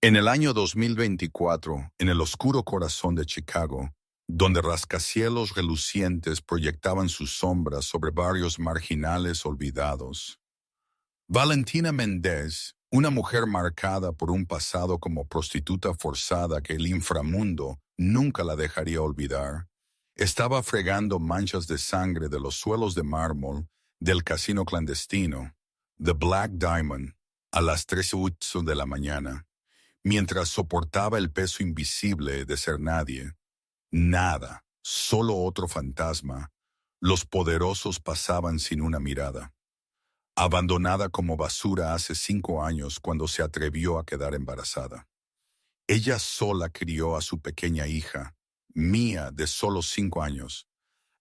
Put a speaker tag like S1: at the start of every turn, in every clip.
S1: En el año 2024, en el oscuro corazón de Chicago, donde rascacielos relucientes proyectaban sus sombras sobre barrios marginales olvidados, Valentina Méndez, una mujer marcada por un pasado como prostituta forzada que el inframundo nunca la dejaría olvidar, estaba fregando manchas de sangre de los suelos de mármol del casino clandestino, The Black Diamond, a las 3:08 de la mañana, mientras soportaba el peso invisible de ser nadie, nada, solo otro fantasma. Los poderosos pasaban sin una mirada. Abandonada como basura hace 5 años cuando se atrevió a quedar embarazada. Ella sola crió a su pequeña hija, Mía, de solo 5 años,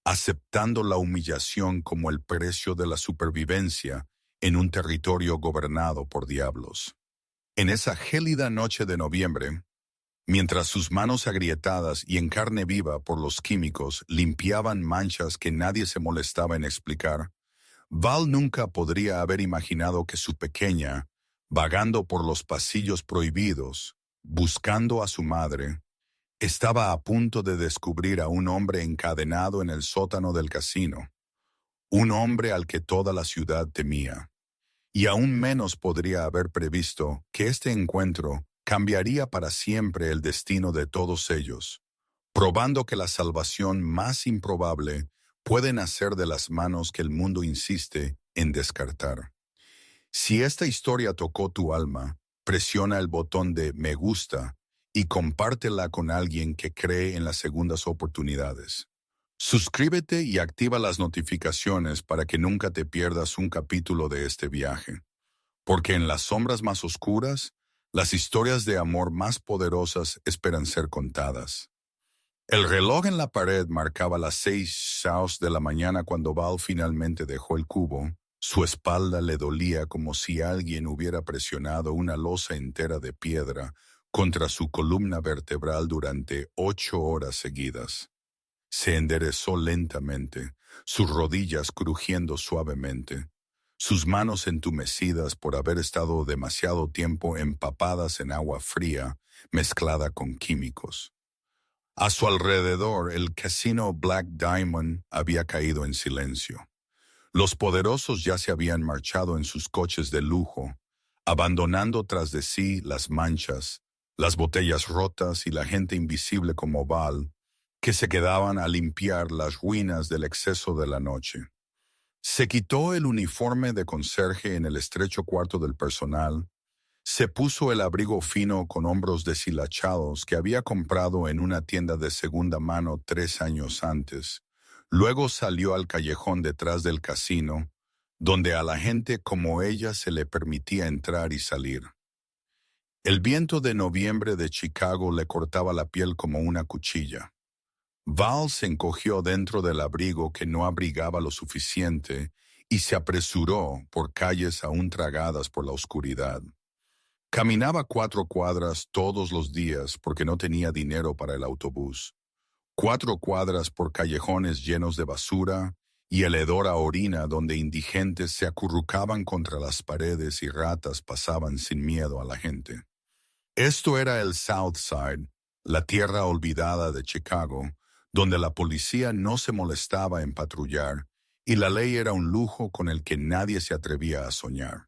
S1: aceptando la humillación como el precio de la supervivencia en un territorio gobernado por diablos. En esa gélida noche de noviembre, mientras sus manos agrietadas y en carne viva por los químicos limpiaban manchas que nadie se molestaba en explicar, Val nunca podría haber imaginado que su pequeña, vagando por los pasillos prohibidos, buscando a su madre, estaba a punto de descubrir a un hombre encadenado en el sótano del casino, un hombre al que toda la ciudad temía. Y aún menos podría haber previsto que este encuentro cambiaría para siempre el destino de todos ellos, probando que la salvación más improbable puede nacer de las manos que el mundo insiste en descartar. Si esta historia tocó tu alma, presiona el botón de me gusta y compártela con alguien que cree en las segundas oportunidades. Suscríbete y activa las notificaciones para que nunca te pierdas un capítulo de este viaje, porque en las sombras más oscuras, las historias de amor más poderosas esperan ser contadas. El reloj en la pared marcaba las 6:00 de la mañana cuando Val finalmente dejó el cubo. Su espalda le dolía como si alguien hubiera presionado una losa entera de piedra contra su columna vertebral durante 8 horas seguidas. Se enderezó lentamente, sus rodillas crujiendo suavemente, sus manos entumecidas por haber estado demasiado tiempo empapadas en agua fría mezclada con químicos. A su alrededor, el casino Black Diamond había caído en silencio. Los poderosos ya se habían marchado en sus coches de lujo, abandonando tras de sí las manchas, las botellas rotas y la gente invisible como Val, que se quedaban a limpiar las ruinas del exceso de la noche. Se quitó el uniforme de conserje en el estrecho cuarto del personal, se puso el abrigo fino con hombros deshilachados que había comprado en una tienda de segunda mano 3 años antes. Luego salió al callejón detrás del casino, donde a la gente como ella se le permitía entrar y salir. El viento de noviembre de Chicago le cortaba la piel como una cuchilla. Val se encogió dentro del abrigo que no abrigaba lo suficiente y se apresuró por calles aún tragadas por la oscuridad. Caminaba 4 cuadras todos los días porque no tenía dinero para el autobús. 4 cuadras por callejones llenos de basura y el hedor a orina donde indigentes se acurrucaban contra las paredes y ratas pasaban sin miedo a la gente. Esto era el South Side, la tierra olvidada de Chicago, donde la policía no se molestaba en patrullar y la ley era un lujo con el que nadie se atrevía a soñar.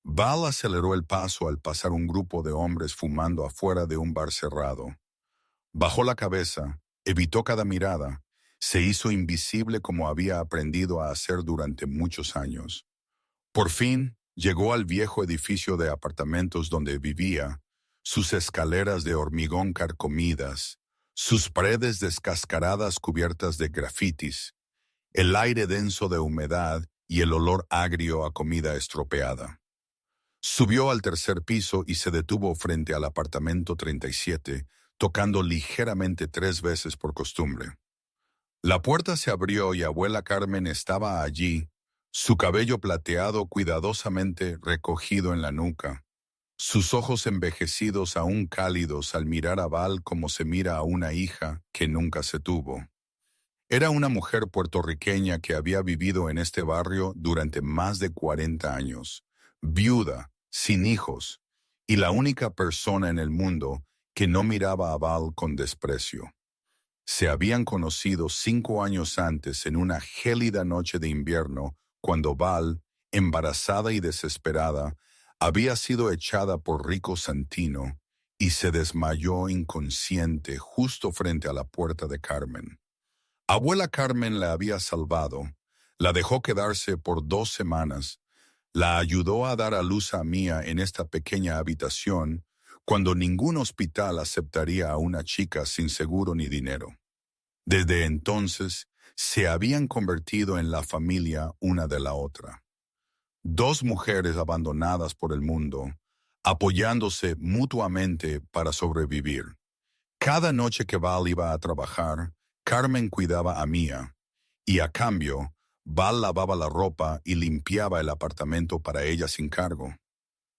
S1: Val aceleró el paso al pasar un grupo de hombres fumando afuera de un bar cerrado. Bajó la cabeza, evitó cada mirada, se hizo invisible como había aprendido a hacer durante muchos años. Por fin, llegó al viejo edificio de apartamentos donde vivía, sus escaleras de hormigón carcomidas, sus paredes descascaradas cubiertas de grafitis, el aire denso de humedad y el olor agrio a comida estropeada. Subió al tercer piso y se detuvo frente al apartamento 37, tocando ligeramente 3 veces por costumbre. La puerta se abrió y abuela Carmen estaba allí, su cabello plateado cuidadosamente recogido en la nuca, sus ojos envejecidos aún cálidos al mirar a Val como se mira a una hija que nunca se tuvo. Era una mujer puertorriqueña que había vivido en este barrio durante más de 40 años, viuda, sin hijos, y la única persona en el mundo que no miraba a Val con desprecio. Se habían conocido 5 años antes en una gélida noche de invierno, cuando Val, embarazada y desesperada, había sido echada por Rico Santino y se desmayó inconsciente justo frente a la puerta de Carmen. Abuela Carmen la había salvado, la dejó quedarse por 2 semanas, la ayudó a dar a luz a Mía en esta pequeña habitación cuando ningún hospital aceptaría a una chica sin seguro ni dinero. Desde entonces, se habían convertido en la familia una de la otra. 2 mujeres abandonadas por el mundo, apoyándose mutuamente para sobrevivir. Cada noche que Val iba a trabajar, Carmen cuidaba a Mía, y a cambio, Val lavaba la ropa y limpiaba el apartamento para ella sin cargo.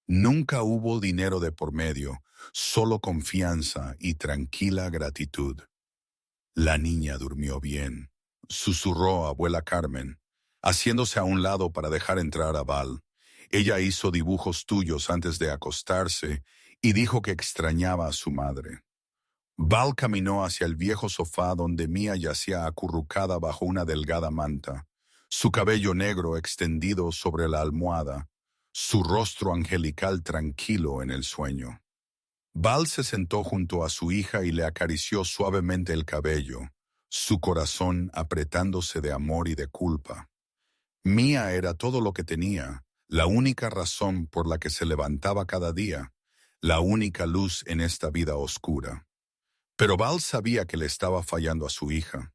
S1: Nunca hubo dinero de por medio, solo confianza y tranquila gratitud. La niña durmió bien, susurró abuela Carmen, haciéndose a un lado para dejar entrar a Val. Ella hizo dibujos tuyos antes de acostarse y dijo que extrañaba a su madre. Val caminó hacia el viejo sofá donde Mía yacía acurrucada bajo una delgada manta, su cabello negro extendido sobre la almohada, su rostro angelical tranquilo en el sueño. Val se sentó junto a su hija y le acarició suavemente el cabello, su corazón apretándose de amor y de culpa. Mía era todo lo que tenía, la única razón por la que se levantaba cada día, la única luz en esta vida oscura. Pero Val sabía que le estaba fallando a su hija.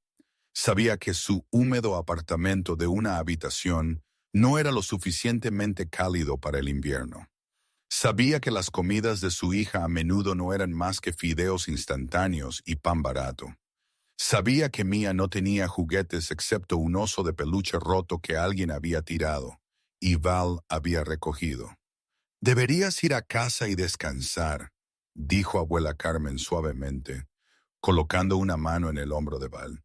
S1: Sabía que su húmedo apartamento de una habitación no era lo suficientemente cálido para el invierno. Sabía que las comidas de su hija a menudo no eran más que fideos instantáneos y pan barato. Sabía que Mía no tenía juguetes excepto un oso de peluche roto que alguien había tirado, y Val había recogido. «Deberías ir a casa y descansar», dijo abuela Carmen suavemente, colocando una mano en el hombro de Val.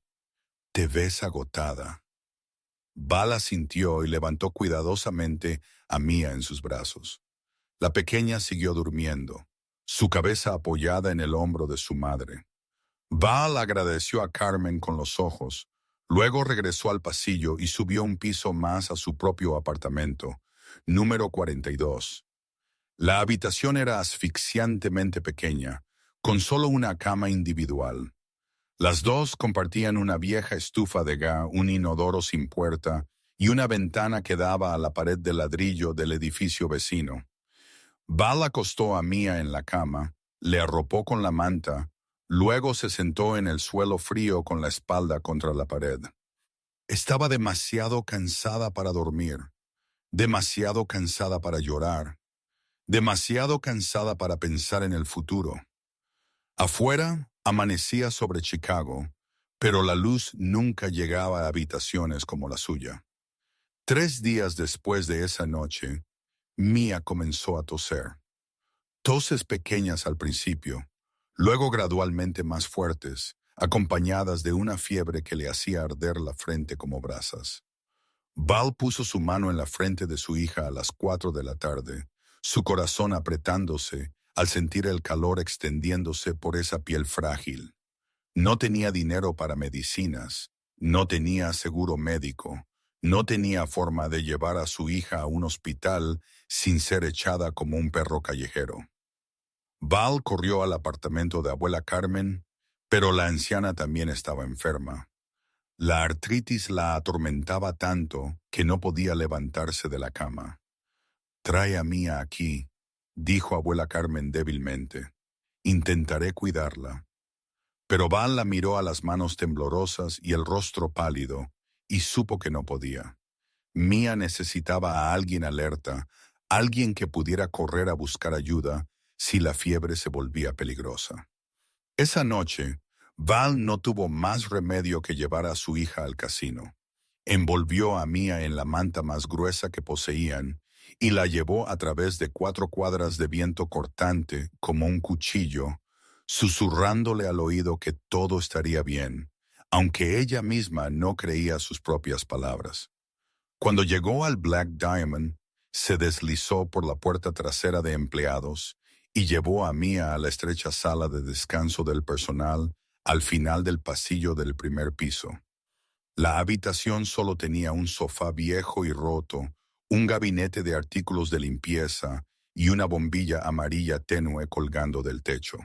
S1: «Te ves agotada». Val asintió y levantó cuidadosamente a Mía en sus brazos. La pequeña siguió durmiendo, su cabeza apoyada en el hombro de su madre. Val agradeció a Carmen con los ojos, luego regresó al pasillo y subió un piso más a su propio apartamento, número 42. La habitación era asfixiantemente pequeña, con solo una cama individual. Las dos compartían una vieja estufa de gas, un inodoro sin puerta y una ventana que daba a la pared de ladrillo del edificio vecino. Val acostó a Mía en la cama, le arropó con la manta, luego se sentó en el suelo frío con la espalda contra la pared. Estaba demasiado cansada para dormir, demasiado cansada para llorar, demasiado cansada para pensar en el futuro. Afuera amanecía sobre Chicago, pero la luz nunca llegaba a habitaciones como la suya. 3 días después de esa noche, Mía comenzó a toser. Toses pequeñas al principio, luego gradualmente más fuertes, acompañadas de una fiebre que le hacía arder la frente como brasas. Val puso su mano en la frente de su hija a las 4 de la tarde, su corazón apretándose al sentir el calor extendiéndose por esa piel frágil. No tenía dinero para medicinas, no tenía seguro médico, no tenía forma de llevar a su hija a un hospital sin ser echada como un perro callejero. Val corrió al apartamento de abuela Carmen, pero la anciana también estaba enferma. La artritis la atormentaba tanto que no podía levantarse de la cama. «Trae a Mía aquí», dijo abuela Carmen débilmente. «Intentaré cuidarla». Pero Val la miró a las manos temblorosas y el rostro pálido, y supo que no podía. Mía necesitaba a alguien alerta, alguien que pudiera correr a buscar ayuda si la fiebre se volvía peligrosa. Esa noche, Val no tuvo más remedio que llevar a su hija al casino. Envolvió a Mía en la manta más gruesa que poseían y la llevó a través de 4 cuadras de viento cortante como un cuchillo, susurrándole al oído que todo estaría bien, aunque ella misma no creía sus propias palabras. Cuando llegó al Black Diamond, se deslizó por la puerta trasera de empleados y llevó a Mia a la estrecha sala de descanso del personal al final del pasillo del primer piso. La habitación solo tenía un sofá viejo y roto, un gabinete de artículos de limpieza y una bombilla amarilla tenue colgando del techo.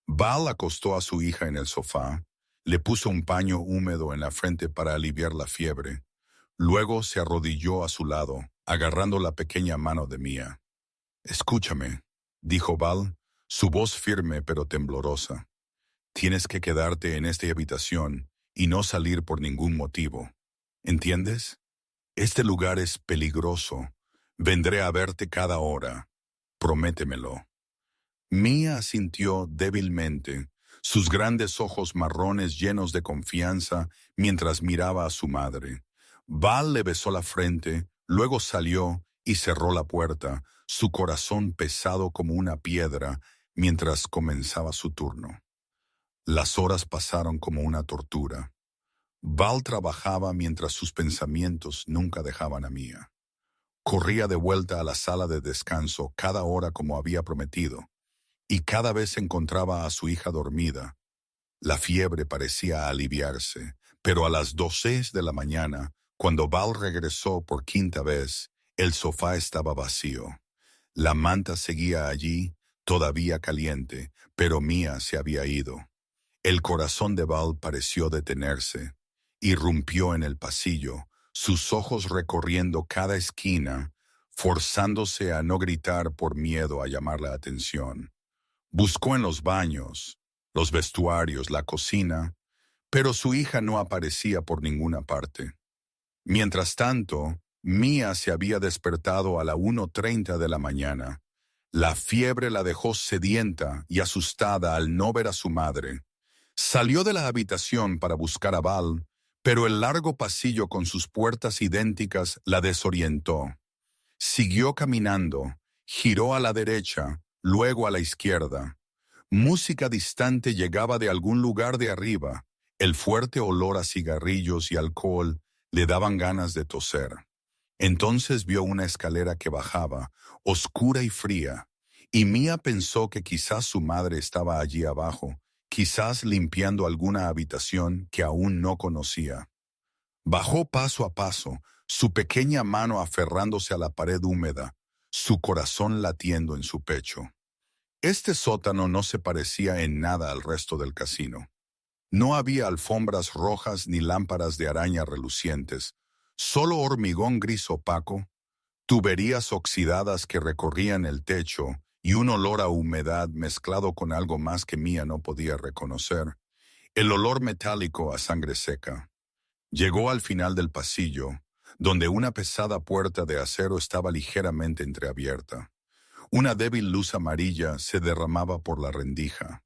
S1: Val acostó a su hija en el sofá, le puso un paño húmedo en la frente para aliviar la fiebre. Luego se arrodilló a su lado, agarrando la pequeña mano de Mia. «Escúchame», dijo Val, su voz firme pero temblorosa. «Tienes que quedarte en esta habitación y no salir por ningún motivo. ¿Entiendes? Este lugar es peligroso. Vendré a verte cada hora. Prométemelo». Mia asintió débilmente, sus grandes ojos marrones llenos de confianza mientras miraba a su madre. Val le besó la frente, luego salió y cerró la puerta, su corazón pesado como una piedra mientras comenzaba su turno. Las horas pasaron como una tortura. Val trabajaba mientras sus pensamientos nunca dejaban a Mia. Corría de vuelta a la sala de descanso cada hora como había prometido, y cada vez encontraba a su hija dormida. La fiebre parecía aliviarse, pero a las 12 de la mañana, cuando Val regresó por quinta vez, el sofá estaba vacío. La manta seguía allí, todavía caliente, pero Mia se había ido. El corazón de Val pareció detenerse. Irrumpió en el pasillo, sus ojos recorriendo cada esquina, forzándose a no gritar por miedo a llamar la atención. Buscó en los baños, los vestuarios, la cocina, pero su hija no aparecía por ninguna parte. Mientras tanto, Mia se había despertado a la 1:30 de la mañana. La fiebre la dejó sedienta y asustada al no ver a su madre. Salió de la habitación para buscar a Val, pero el largo pasillo con sus puertas idénticas la desorientó. Siguió caminando, giró a la derecha, luego a la izquierda. Música distante llegaba de algún lugar de arriba. El fuerte olor a cigarrillos y alcohol le daban ganas de toser. Entonces vio una escalera que bajaba, oscura y fría, y Mia pensó que quizás su madre estaba allí abajo, quizás limpiando alguna habitación que aún no conocía. Bajó paso a paso, su pequeña mano aferrándose a la pared húmeda, su corazón latiendo en su pecho. Este sótano no se parecía en nada al resto del casino. No había alfombras rojas ni lámparas de araña relucientes, solo hormigón gris opaco, tuberías oxidadas que recorrían el techo y un olor a humedad mezclado con algo más que Mia no podía reconocer, el olor metálico a sangre seca. Llegó al final del pasillo, donde una pesada puerta de acero estaba ligeramente entreabierta. Una débil luz amarilla se derramaba por la rendija.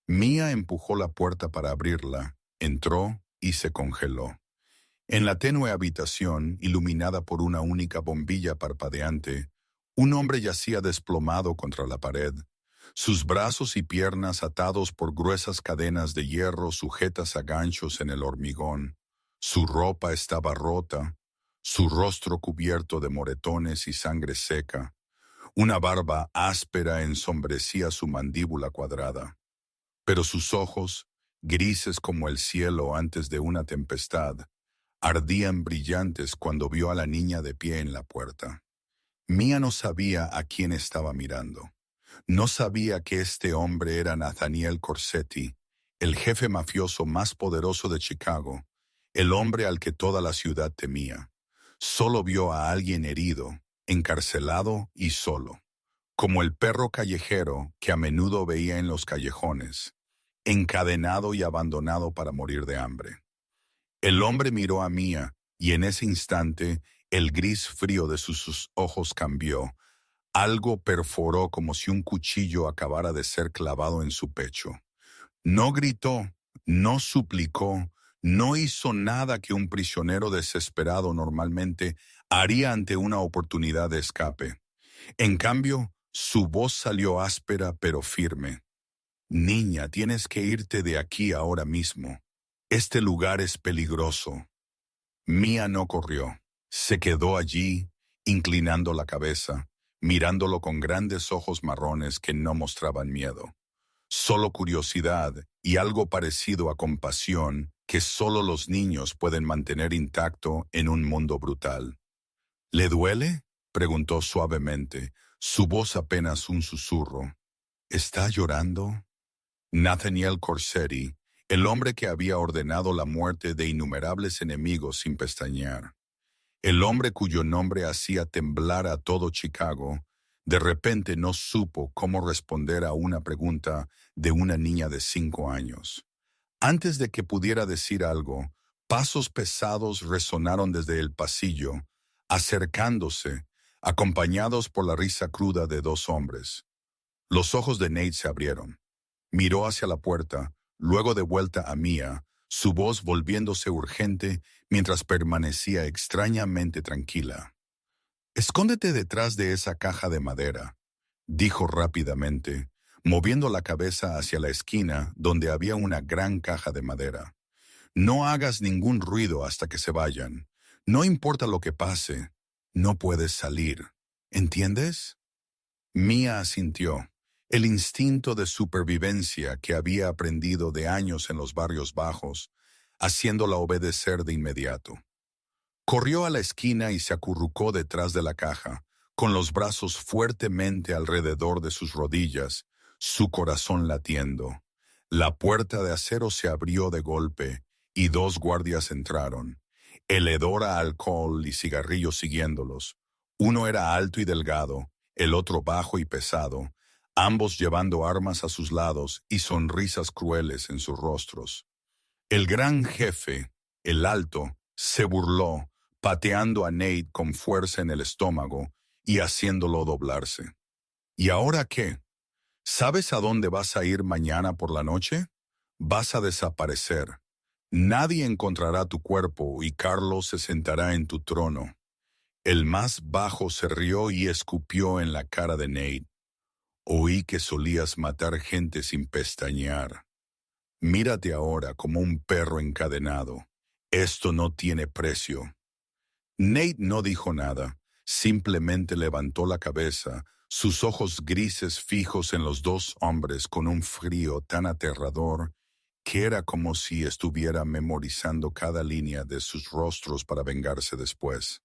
S1: Mia empujó la puerta para abrirla, entró y se congeló. En la tenue habitación, iluminada por una única bombilla parpadeante, un hombre yacía desplomado contra la pared, sus brazos y piernas atados por gruesas cadenas de hierro sujetas a ganchos en el hormigón. Su ropa estaba rota, su rostro cubierto de moretones y sangre seca. Una barba áspera ensombrecía su mandíbula cuadrada. Pero sus ojos, grises como el cielo antes de una tempestad, ardían brillantes cuando vio a la niña de pie en la puerta. Mia no sabía a quién estaba mirando. No sabía que este hombre era Nathaniel Corsetti, el jefe mafioso más poderoso de Chicago, el hombre al que toda la ciudad temía. Solo vio a alguien herido, encarcelado y solo, como el perro callejero que a menudo veía en los callejones, encadenado y abandonado para morir de hambre. El hombre miró a Mia y en ese instante el gris frío de sus ojos cambió. Algo perforó como si un cuchillo acabara de ser clavado en su pecho. No gritó, no suplicó, no hizo nada que un prisionero desesperado normalmente haría ante una oportunidad de escape. En cambio, su voz salió áspera pero firme. «Niña, tienes que irte de aquí ahora mismo. Este lugar es peligroso». Mia no corrió. Se quedó allí, inclinando la cabeza, mirándolo con grandes ojos marrones que no mostraban miedo, solo curiosidad y algo parecido a compasión que solo los niños pueden mantener intacto en un mundo brutal. ¿Le duele?, preguntó suavemente, su voz apenas un susurro. ¿Está llorando? Nathaniel Corseri, el hombre que había ordenado la muerte de innumerables enemigos sin pestañear, el hombre cuyo nombre hacía temblar a todo Chicago, de repente no supo cómo responder a una pregunta de una niña de 5 años. Antes de que pudiera decir algo, pasos pesados resonaron desde el pasillo, acercándose, acompañados por la risa cruda de 2 hombres. Los ojos de Nate se abrieron. Miró hacia la puerta, luego de vuelta a Mia, su voz volviéndose urgente mientras permanecía extrañamente tranquila. «Escóndete detrás de esa caja de madera», dijo rápidamente, moviendo la cabeza hacia la esquina donde había una gran caja de madera. «No hagas ningún ruido hasta que se vayan. No importa lo que pase, no puedes salir. ¿Entiendes?» Mia asintió. El instinto de supervivencia que había aprendido de años en los barrios bajos, haciéndola obedecer de inmediato. Corrió a la esquina y se acurrucó detrás de la caja, con los brazos fuertemente alrededor de sus rodillas, su corazón latiendo. La puerta de acero se abrió de golpe y 2 guardias entraron, el hedor a alcohol y cigarrillos siguiéndolos. Uno era alto y delgado, el otro bajo y pesado, ambos llevando armas a sus lados y sonrisas crueles en sus rostros. El gran jefe, el alto, se burló, pateando a Nate con fuerza en el estómago y haciéndolo doblarse. ¿Y ahora qué? ¿Sabes a dónde vas a ir mañana por la noche? Vas a desaparecer. Nadie encontrará tu cuerpo y Carlos se sentará en tu trono. El más bajo se rió y escupió en la cara de Nate. Oí que solías matar gente sin pestañear. Mírate ahora como un perro encadenado. Esto no tiene precio. Nate no dijo nada, simplemente levantó la cabeza, sus ojos grises fijos en los 2 hombres con un frío tan aterrador que era como si estuviera memorizando cada línea de sus rostros para vengarse después.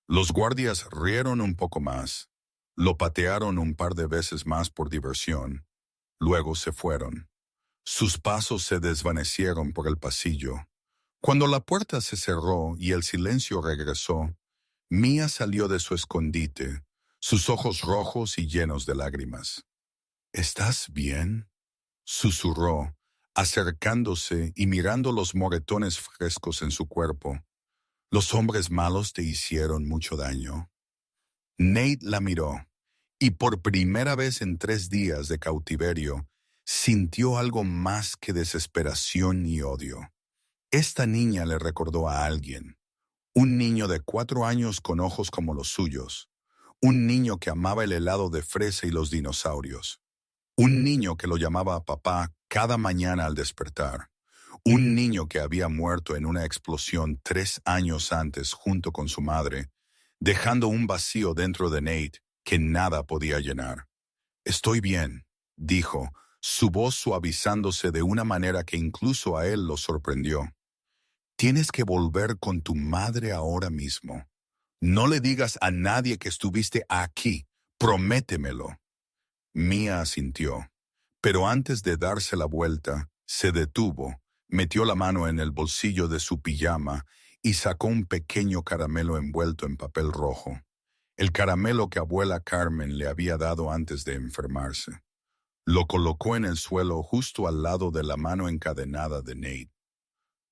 S1: Los guardias rieron un poco más, lo patearon un par de veces más por diversión, luego se fueron. Sus pasos se desvanecieron por el pasillo. Cuando la puerta se cerró y el silencio regresó, Mia salió de su escondite, sus ojos rojos y llenos de lágrimas. «¿Estás bien?», susurró, acercándose y mirando los moretones frescos en su cuerpo. «¿Los hombres malos te hicieron mucho daño?». Nate la miró, y por primera vez en 3 días de cautiverio, sintió algo más que desesperación y odio. Esta niña le recordó a alguien, un niño de 4 años con ojos como los suyos, un niño que amaba el helado de fresa y los dinosaurios, un niño que lo llamaba papá cada mañana al despertar, un niño que había muerto en una explosión 3 años antes junto con su madre, dejando un vacío dentro de Nate que nada podía llenar. «Estoy bien», dijo, su voz suavizándose de una manera que incluso a él lo sorprendió. «Tienes que volver con tu madre ahora mismo. No le digas a nadie que estuviste aquí. Prométemelo». Mia asintió, pero antes de darse la vuelta, se detuvo, metió la mano en el bolsillo de su pijama y sacó un pequeño caramelo envuelto en papel rojo. El caramelo que abuela Carmen le había dado antes de enfermarse. Lo colocó en el suelo justo al lado de la mano encadenada de Nate.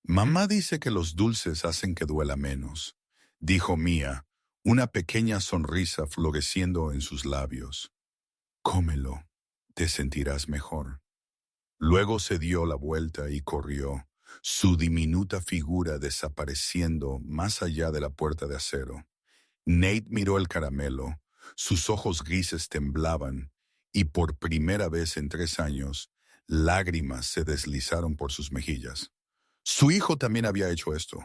S1: «Mamá dice que los dulces hacen que duela menos», dijo Mia, una pequeña sonrisa floreciendo en sus labios. «Cómelo, te sentirás mejor». Luego se dio la vuelta y corrió, su diminuta figura desapareciendo más allá de la puerta de acero. Nate miró el caramelo, sus ojos grises temblaban, y por primera vez en 3 años, lágrimas se deslizaron por sus mejillas. Su hijo también había hecho esto.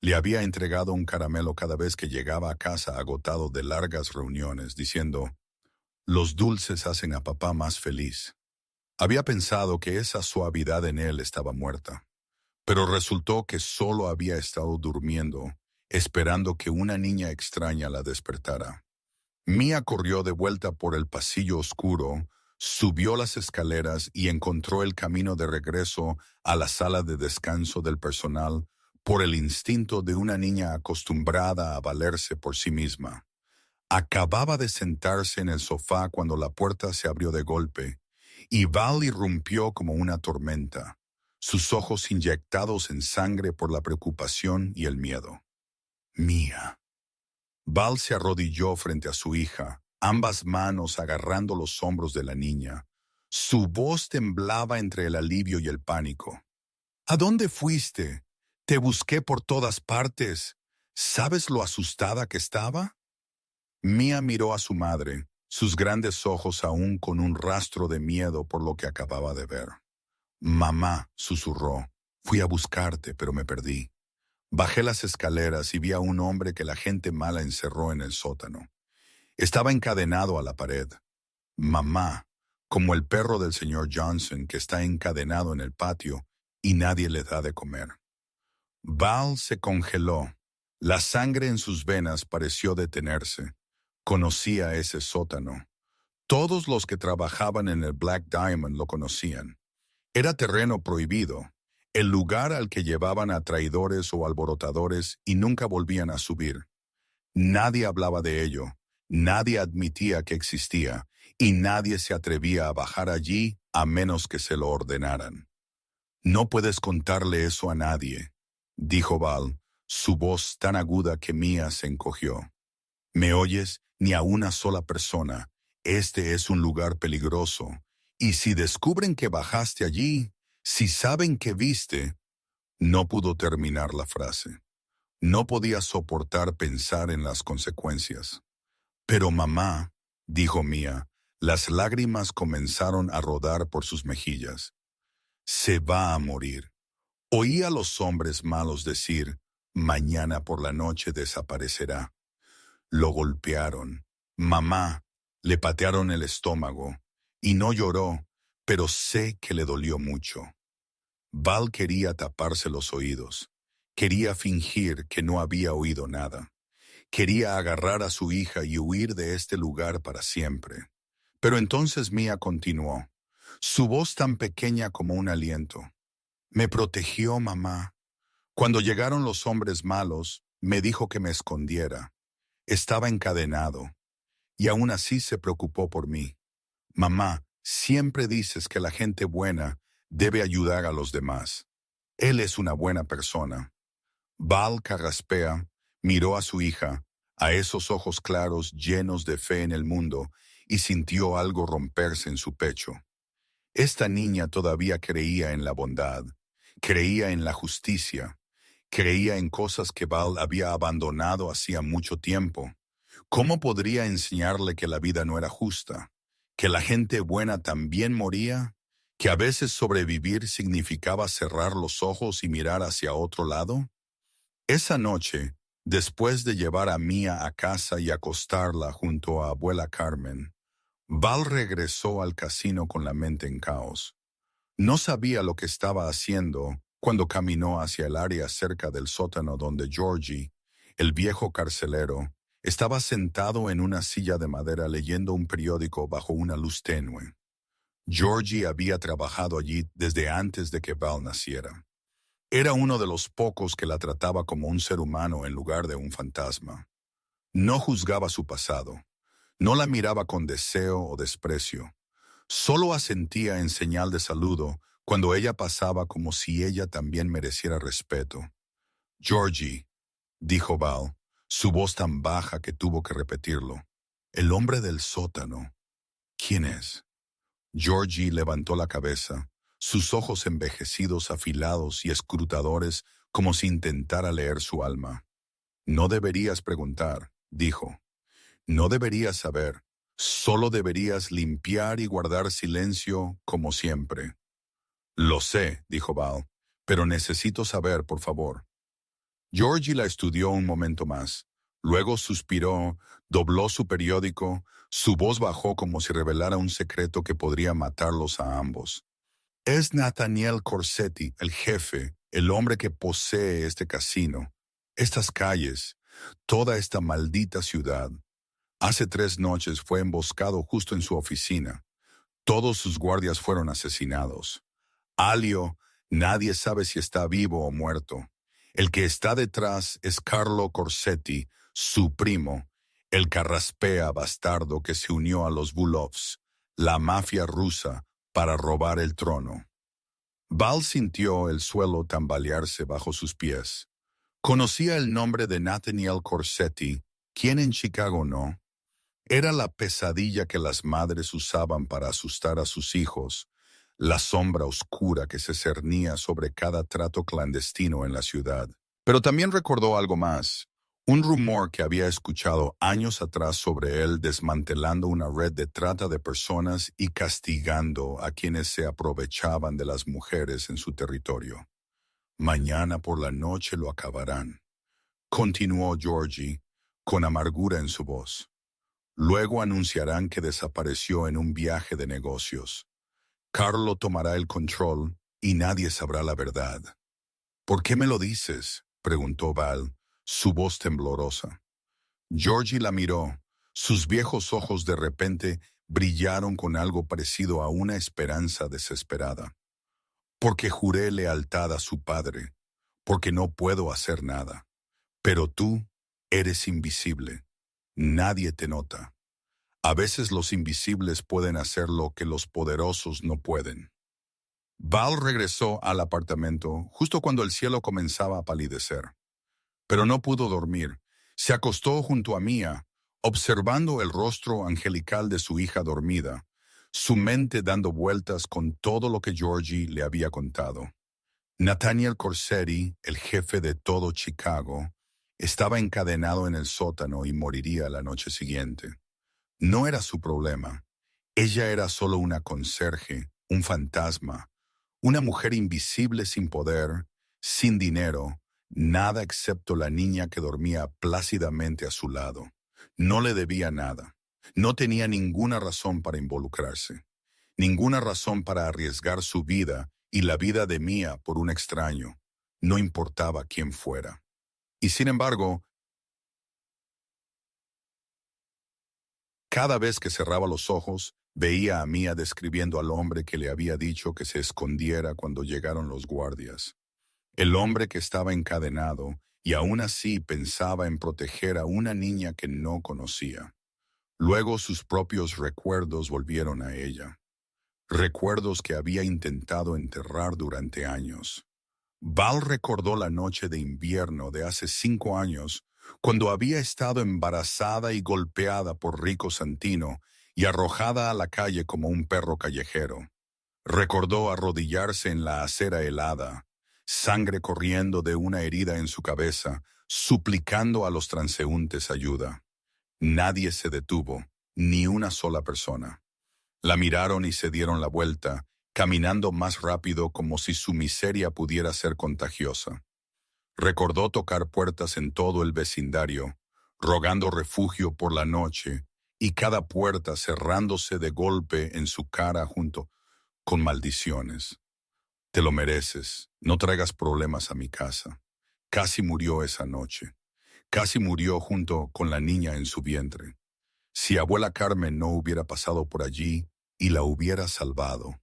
S1: Le había entregado un caramelo cada vez que llegaba a casa agotado de largas reuniones, diciendo, «Los dulces hacen a papá más feliz». Había pensado que esa suavidad en él estaba muerta, pero resultó que solo había estado durmiendo, esperando que una niña extraña la despertara. Mia corrió de vuelta por el pasillo oscuro, subió las escaleras y encontró el camino de regreso a la sala de descanso del personal por el instinto de una niña acostumbrada a valerse por sí misma. Acababa de sentarse en el sofá cuando la puerta se abrió de golpe, y Val irrumpió como una tormenta, sus ojos inyectados en sangre por la preocupación y el miedo. Mia. Val se arrodilló frente a su hija, ambas manos agarrando los hombros de la niña. Su voz temblaba entre el alivio y el pánico. ¿A dónde fuiste? Te busqué por todas partes. ¿Sabes lo asustada que estaba? Mia miró a su madre, sus grandes ojos aún con un rastro de miedo por lo que acababa de ver. Mamá, susurró, fui a buscarte, pero me perdí. Bajé las escaleras y vi a un hombre que la gente mala encerró en el sótano. Estaba encadenado a la pared. Mamá, como el perro del señor Johnson que está encadenado en el patio y nadie le da de comer. Val se congeló. La sangre en sus venas pareció detenerse. Conocía ese sótano. Todos los que trabajaban en el Black Diamond lo conocían. Era terreno prohibido, el lugar al que llevaban a traidores o alborotadores y nunca volvían a subir. Nadie hablaba de ello, nadie admitía que existía, y nadie se atrevía a bajar allí a menos que se lo ordenaran. «No puedes contarle eso a nadie», dijo Val, su voz tan aguda que Mia se encogió. «¿Me oyes? Ni a una sola persona. Este es un lugar peligroso. Y si descubren que bajaste allí, si saben que viste...» No pudo terminar la frase. No podía soportar pensar en las consecuencias. «Pero mamá», dijo Mia, las lágrimas comenzaron a rodar por sus mejillas. «Se va a morir». Oí a los hombres malos decir, «Mañana por la noche desaparecerá». Lo golpearon. Mamá, le patearon el estómago. Y no lloró, pero sé que le dolió mucho. Val quería taparse los oídos. Quería fingir que no había oído nada. Quería agarrar a su hija y huir de este lugar para siempre. Pero entonces Mia continuó, su voz tan pequeña como un aliento. «Me protegió, mamá. Cuando llegaron los hombres malos, me dijo que me escondiera. Estaba encadenado. Y aún así se preocupó por mí. Mamá, siempre dices que la gente buena debe ayudar a los demás. Él es una buena persona». Val carraspea, miró a su hija, a esos ojos claros llenos de fe en el mundo, y sintió algo romperse en su pecho. Esta niña todavía creía en la bondad, creía en la justicia, creía en cosas que Val había abandonado hacía mucho tiempo. ¿Cómo podría enseñarle que la vida no era justa? ¿Que la gente buena también moría? ¿Que a veces sobrevivir significaba cerrar los ojos y mirar hacia otro lado? Esa noche, después de llevar a Mia a casa y acostarla junto a abuela Carmen, Val regresó al casino con la mente en caos. No sabía lo que estaba haciendo cuando caminó hacia el área cerca del sótano donde Georgie, el viejo carcelero, estaba sentado en una silla de madera leyendo un periódico bajo una luz tenue. Georgie había trabajado allí desde antes de que Val naciera. Era uno de los pocos que la trataba como un ser humano en lugar de un fantasma. No juzgaba su pasado. No la miraba con deseo o desprecio. Solo asentía en señal de saludo cuando ella pasaba como si ella también mereciera respeto. «Georgie», dijo Val, su voz tan baja que tuvo que repetirlo. «El hombre del sótano. ¿Quién es?» Georgie levantó la cabeza, sus ojos envejecidos afilados y escrutadores como si intentara leer su alma. «No deberías preguntar», dijo. «No deberías saber. Solo deberías limpiar y guardar silencio como siempre». «Lo sé», dijo Val, «pero necesito saber, por favor». Georgie la estudió un momento más. Luego suspiró, dobló su periódico, su voz bajó como si revelara un secreto que podría matarlos a ambos. Es Nathaniel Corsetti, el jefe, el hombre que posee este casino, estas calles, toda esta maldita ciudad. Hace 3 noches fue emboscado justo en su oficina. Todos sus guardias fueron asesinados. Alio, nadie sabe si está vivo o muerto. El que está detrás es Carlo Corsetti, su primo, el carraspea bastardo que se unió a los Bulovs, la mafia rusa, para robar el trono. Val sintió el suelo tambalearse bajo sus pies. Conocía el nombre de Nathaniel Corsetti, ¿quién en Chicago no? Era la pesadilla que las madres usaban para asustar a sus hijos, la sombra oscura que se cernía sobre cada trato clandestino en la ciudad. Pero también recordó algo más, un rumor que había escuchado años atrás sobre él desmantelando una red de trata de personas y castigando a quienes se aprovechaban de las mujeres en su territorio. Mañana por la noche lo acabarán, continuó Georgie, con amargura en su voz. Luego anunciarán que desapareció en un viaje de negocios. Carlo tomará el control y nadie sabrá la verdad. ¿Por qué me lo dices?, preguntó Val, su voz temblorosa. Georgie la miró. Sus viejos ojos de repente brillaron con algo parecido a una esperanza desesperada. Porque juré lealtad a su padre, porque no puedo hacer nada. Pero tú eres invisible. Nadie te nota. A veces los invisibles pueden hacer lo que los poderosos no pueden. Val regresó al apartamento justo cuando el cielo comenzaba a palidecer. Pero no pudo dormir. Se acostó junto a Mia, observando el rostro angelical de su hija dormida, su mente dando vueltas con todo lo que Georgie le había contado. Nathaniel Corsetti, el jefe de todo Chicago, estaba encadenado en el sótano y moriría la noche siguiente. No era su problema. Ella era solo una conserje, un fantasma, una mujer invisible sin poder, sin dinero, nada excepto la niña que dormía plácidamente a su lado. No le debía nada. No tenía ninguna razón para involucrarse, ninguna razón para arriesgar su vida y la vida de Mia por un extraño. No importaba quién fuera. Y sin embargo, cada vez que cerraba los ojos, veía a Mia describiendo al hombre que le había dicho que se escondiera cuando llegaron los guardias. El hombre que estaba encadenado y aún así pensaba en proteger a una niña que no conocía. Luego sus propios recuerdos volvieron a ella. Recuerdos que había intentado enterrar durante años. Val recordó la noche de invierno de hace 5 años, cuando había estado embarazada y golpeada por Rico Santino y arrojada a la calle como un perro callejero. Recordó arrodillarse en la acera helada, sangre corriendo de una herida en su cabeza, suplicando a los transeúntes ayuda. Nadie se detuvo, ni una sola persona. La miraron y se dieron la vuelta, caminando más rápido como si su miseria pudiera ser contagiosa. Recordó tocar puertas en todo el vecindario, rogando refugio por la noche, y cada puerta cerrándose de golpe en su cara junto con maldiciones. Te lo mereces, no traigas problemas a mi casa. Casi murió esa noche. Casi murió junto con la niña en su vientre. Si abuela Carmen no hubiera pasado por allí y la hubiera salvado.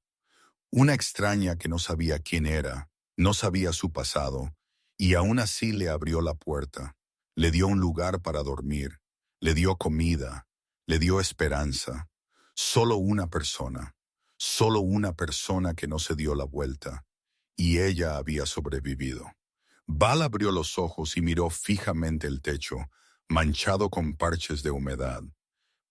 S1: Una extraña que no sabía quién era, no sabía su pasado, y aún así le abrió la puerta, le dio un lugar para dormir, le dio comida, le dio esperanza. Solo una persona que no se dio la vuelta, y ella había sobrevivido. Val abrió los ojos y miró fijamente el techo, manchado con parches de humedad.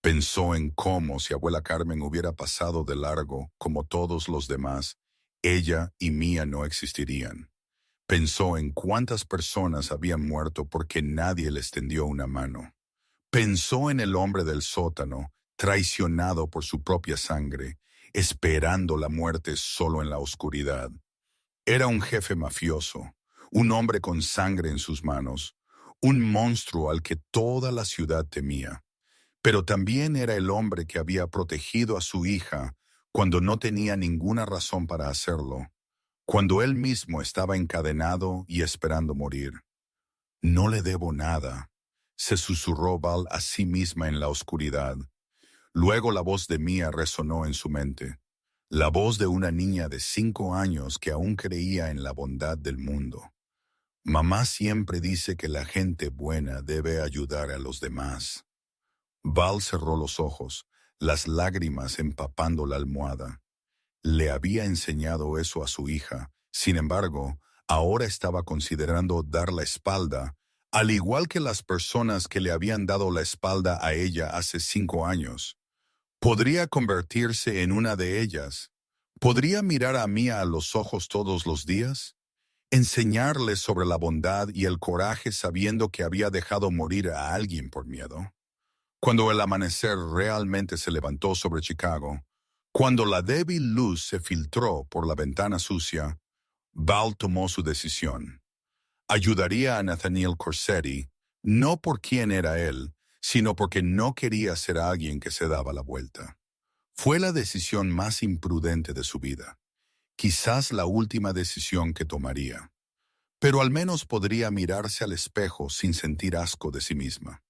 S1: Pensó en cómo, si abuela Carmen hubiera pasado de largo, como todos los demás, ella y Mia no existirían. Pensó en cuántas personas habían muerto porque nadie les tendió una mano. Pensó en el hombre del sótano, traicionado por su propia sangre, esperando la muerte solo en la oscuridad. Era un jefe mafioso, un hombre con sangre en sus manos, un monstruo al que toda la ciudad temía. Pero también era el hombre que había protegido a su hija cuando no tenía ninguna razón para hacerlo, cuando él mismo estaba encadenado y esperando morir. No le debo nada, se susurró Val a sí misma en la oscuridad. Luego la voz de Mia resonó en su mente, la voz de una niña de 5 años que aún creía en la bondad del mundo. Mamá siempre dice que la gente buena debe ayudar a los demás. Val cerró los ojos, las lágrimas empapando la almohada. Le había enseñado eso a su hija. Sin embargo, ahora estaba considerando dar la espalda, al igual que las personas que le habían dado la espalda a ella hace 5 años. Podría convertirse en una de ellas. ¿Podría mirar a Mia a los ojos todos los días? ¿Enseñarle sobre la bondad y el coraje sabiendo que había dejado morir a alguien por miedo? Cuando el amanecer realmente se levantó sobre Chicago, cuando la débil luz se filtró por la ventana sucia, Val tomó su decisión. Ayudaría a Nathaniel Corsetti, no por quién era él, sino porque no quería ser alguien que se daba la vuelta. Fue la decisión más imprudente de su vida, quizás la última decisión que tomaría, pero al menos podría mirarse al espejo sin sentir asco de sí misma.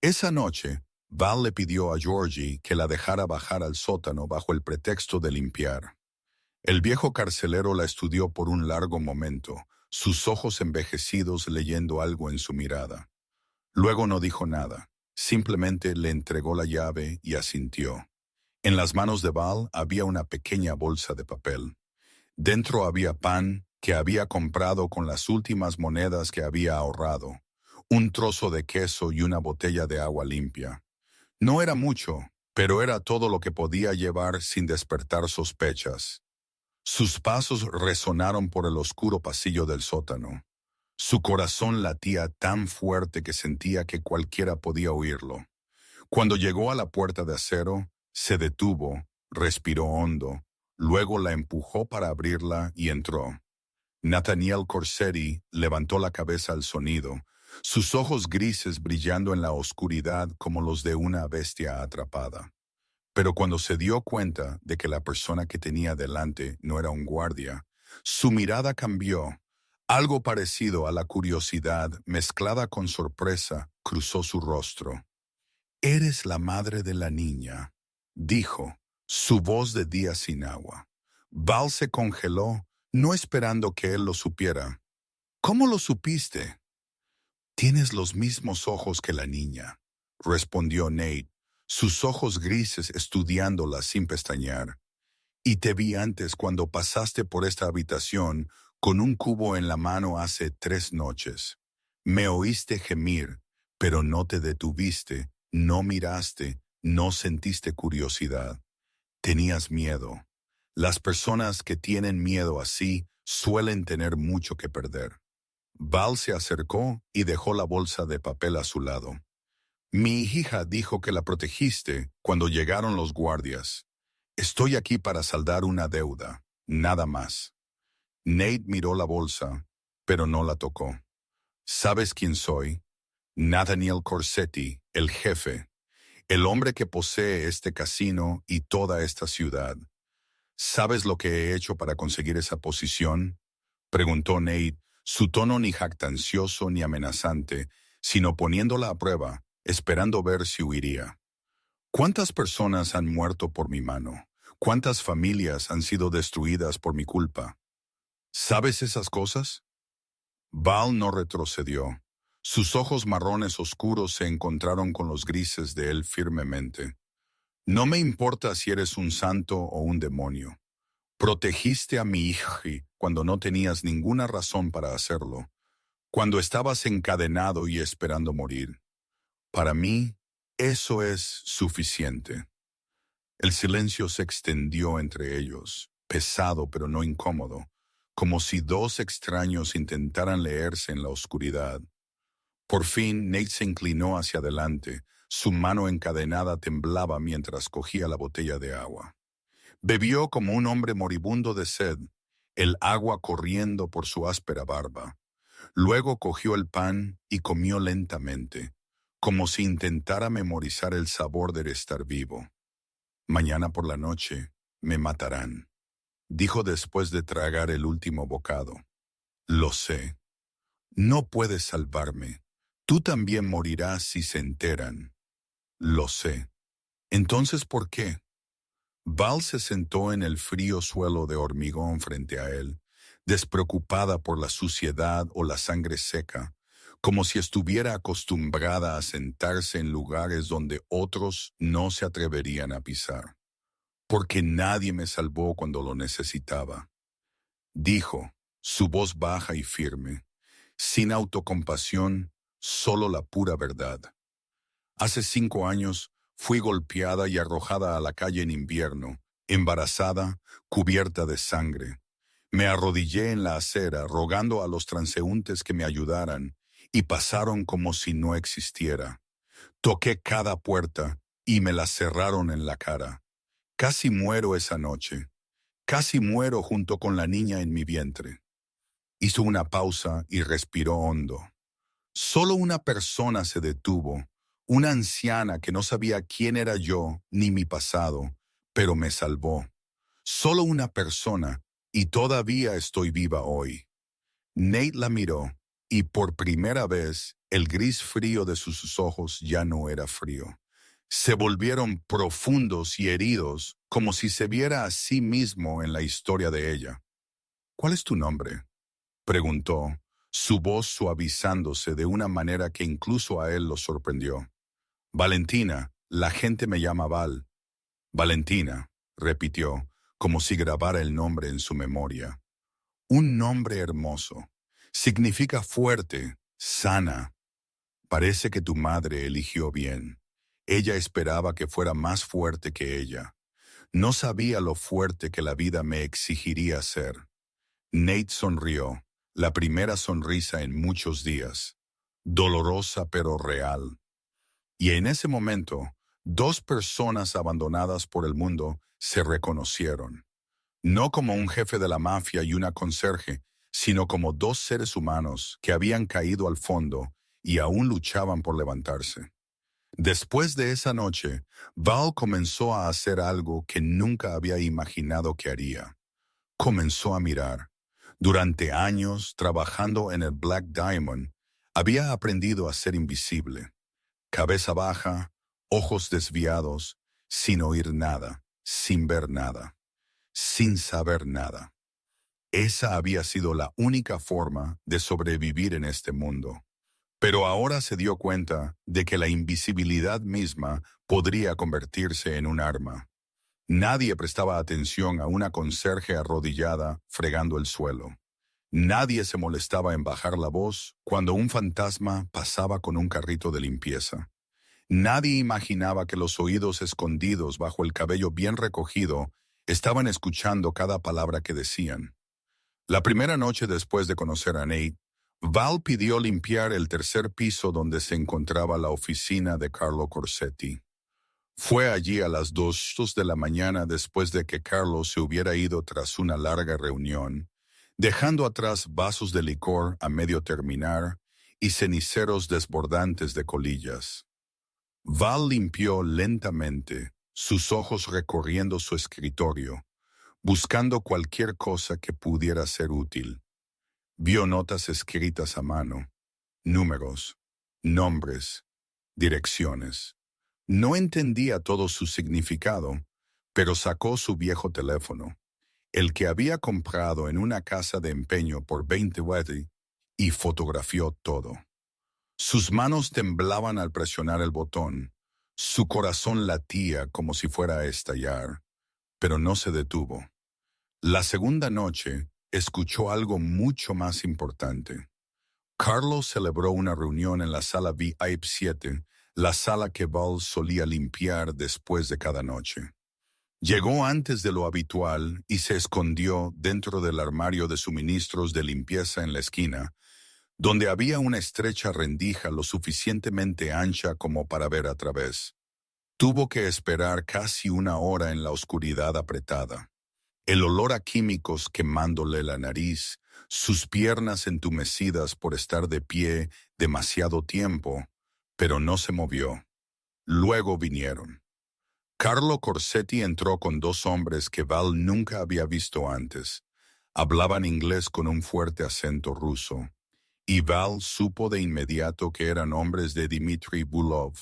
S1: Esa noche, Val le pidió a Georgie que la dejara bajar al sótano bajo el pretexto de limpiar. El viejo carcelero la estudió por un largo momento, sus ojos envejecidos leyendo algo en su mirada. Luego no dijo nada, simplemente le entregó la llave y asintió. En las manos de Val había una pequeña bolsa de papel. Dentro había pan que había comprado con las últimas monedas que había ahorrado, un trozo de queso y una botella de agua limpia. No era mucho, pero era todo lo que podía llevar sin despertar sospechas. Sus pasos resonaron por el oscuro pasillo del sótano. Su corazón latía tan fuerte que sentía que cualquiera podía oírlo. Cuando llegó a la puerta de acero, se detuvo, respiró hondo, luego la empujó para abrirla y entró. Nathaniel Corsetti levantó la cabeza al sonido, sus ojos grises brillando en la oscuridad como los de una bestia atrapada. Pero cuando se dio cuenta de que la persona que tenía delante no era un guardia, su mirada cambió. Algo parecido a la curiosidad mezclada con sorpresa cruzó su rostro. «Eres la madre de la niña», dijo, su voz de día sin agua. Val se congeló, no esperando que él lo supiera. «¿Cómo lo supiste?» «Tienes los mismos ojos que la niña», respondió Nate, sus ojos grises estudiándola sin pestañear. «Y te vi antes cuando pasaste por esta habitación con un cubo en la mano hace 3 noches. Me oíste gemir, pero no te detuviste, no miraste, no sentiste curiosidad. Tenías miedo. Las personas que tienen miedo así suelen tener mucho que perder». Val se acercó y dejó la bolsa de papel a su lado. «Mi hija dijo que la protegiste cuando llegaron los guardias. Estoy aquí para saldar una deuda, nada más». Nate miró la bolsa, pero no la tocó. «¿Sabes quién soy? Nathaniel Corsetti, el jefe, el hombre que posee este casino y toda esta ciudad. ¿Sabes lo que he hecho para conseguir esa posición?», preguntó Nate, su tono ni jactancioso ni amenazante, sino poniéndola a prueba, esperando ver si huiría. «¿Cuántas personas han muerto por mi mano? ¿Cuántas familias han sido destruidas por mi culpa? ¿Sabes esas cosas?». Val no retrocedió. Sus ojos marrones oscuros se encontraron con los grises de él firmemente. «No me importa si eres un santo o un demonio. Protegiste a mi hija cuando no tenías ninguna razón para hacerlo, cuando estabas encadenado y esperando morir. Para mí, eso es suficiente». El silencio se extendió entre ellos, pesado pero no incómodo, como si dos extraños intentaran leerse en la oscuridad. Por fin, Nate se inclinó hacia adelante, su mano encadenada temblaba mientras cogía la botella de agua. Bebió como un hombre moribundo de sed, el agua corriendo por su áspera barba. Luego cogió el pan y comió lentamente, como si intentara memorizar el sabor de estar vivo. Mañana por la noche me matarán, dijo después de tragar el último bocado. Lo sé. No puedes salvarme. Tú también morirás si se enteran. Lo sé. Entonces, ¿por qué? Val se sentó en el frío suelo de hormigón frente a él, despreocupada por la suciedad o la sangre seca, como si estuviera acostumbrada a sentarse en lugares donde otros no se atreverían a pisar. Porque nadie me salvó cuando lo necesitaba, dijo, su voz baja y firme, sin autocompasión, solo la pura verdad. Hace 5 años fui golpeada y arrojada a la calle en invierno, embarazada, cubierta de sangre. Me arrodillé en la acera rogando a los transeúntes que me ayudaran y pasaron como si no existiera. Toqué cada puerta y me la cerraron en la cara. Casi muero esa noche. Casi muero junto con la niña en mi vientre. Hizo una pausa y respiró hondo. Solo una persona se detuvo, una anciana que no sabía quién era yo ni mi pasado, pero me salvó. Solo una persona, y todavía estoy viva hoy. Nate la miró, y por primera vez el gris frío de sus ojos ya no era frío. Se volvieron profundos y heridos, como si se viera a sí mismo en la historia de ella. ¿Cuál es tu nombre?, preguntó, su voz suavizándose de una manera que incluso a él lo sorprendió. Valentina, la gente me llama Val. Valentina, repitió, como si grabara el nombre en su memoria. Un nombre hermoso. Significa fuerte, sana. Parece que tu madre eligió bien. Ella esperaba que fuera más fuerte que ella. No sabía lo fuerte que la vida me exigiría ser. Nate sonrió, la primera sonrisa en muchos días. Dolorosa pero real. Y en ese momento, 2 personas abandonadas por el mundo se reconocieron. No como un jefe de la mafia y una conserje, sino como 2 seres humanos que habían caído al fondo y aún luchaban por levantarse. Después de esa noche, Val comenzó a hacer algo que nunca había imaginado que haría. Comenzó a mirar. Durante años, trabajando en el Black Diamond, había aprendido a ser invisible. Cabeza baja, ojos desviados, sin oír nada, sin ver nada, sin saber nada. Esa había sido la única forma de sobrevivir en este mundo. Pero ahora se dio cuenta de que la invisibilidad misma podría convertirse en un arma. Nadie prestaba atención a una conserje arrodillada fregando el suelo. Nadie se molestaba en bajar la voz cuando un fantasma pasaba con un carrito de limpieza. Nadie imaginaba que los oídos escondidos bajo el cabello bien recogido estaban escuchando cada palabra que decían. La primera noche después de conocer a Nate, Val pidió limpiar el 3er piso donde se encontraba la oficina de Carlo Corsetti. Fue allí a las 2 de la mañana después de que Carlo se hubiera ido tras una larga reunión, dejando atrás vasos de licor a medio terminar y ceniceros desbordantes de colillas. Val limpió lentamente, sus ojos recorriendo su escritorio, buscando cualquier cosa que pudiera ser útil. Vio notas escritas a mano, números, nombres, direcciones. No entendía todo su significado, pero sacó su viejo teléfono, el que había comprado en una casa de empeño por 20 $20, y fotografió todo. Sus manos temblaban al presionar el botón, su corazón latía como si fuera a estallar, pero no se detuvo. La segunda noche, escuchó algo mucho más importante. Carlos celebró una reunión en la sala VIP 7, la sala que Val solía limpiar después de cada noche. Llegó antes de lo habitual y se escondió dentro del armario de suministros de limpieza en la esquina, donde había una estrecha rendija lo suficientemente ancha como para ver a través. Tuvo que esperar casi 1 hora en la oscuridad apretada. el olor a químicos quemándole la nariz, sus piernas entumecidas por estar de pie demasiado tiempo, pero no se movió. Luego vinieron. Carlo Corsetti entró con dos hombres que Val nunca había visto antes. Hablaban inglés con un fuerte acento ruso, y Val supo de inmediato que eran hombres de Dmitry Bulov,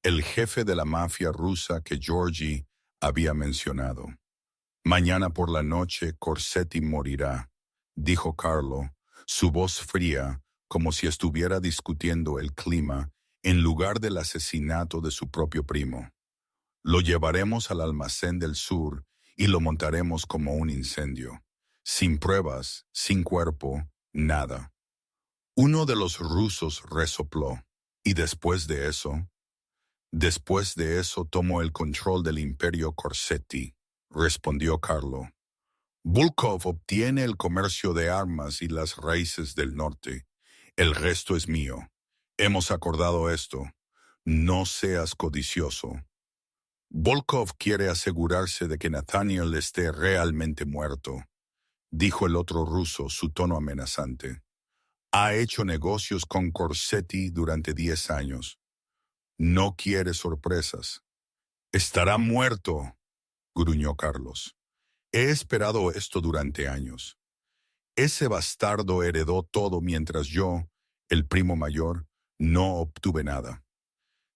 S1: el jefe de la mafia rusa que Georgie había mencionado. Mañana por la noche Corsetti morirá, dijo Carlo, su voz fría, como si estuviera discutiendo el clima, en lugar del asesinato de su propio primo. Lo llevaremos al almacén del sur y lo montaremos como un incendio. Sin pruebas, sin cuerpo, nada. Uno de los rusos resopló. ¿Y después de eso tomó el control del imperio Corsetti, respondió Carlo. Volkov obtiene el comercio de armas y las raíces del norte. El resto es mío. Hemos acordado esto. No seas codicioso. Volkov quiere asegurarse de que Nathaniel esté realmente muerto, dijo el otro ruso, su tono amenazante. Ha hecho negocios con Corsetti durante 10 años. No quiere sorpresas. Estará muerto, gruñó Carlos. He esperado esto durante años. Ese bastardo heredó todo mientras yo, el primo mayor, no obtuve nada.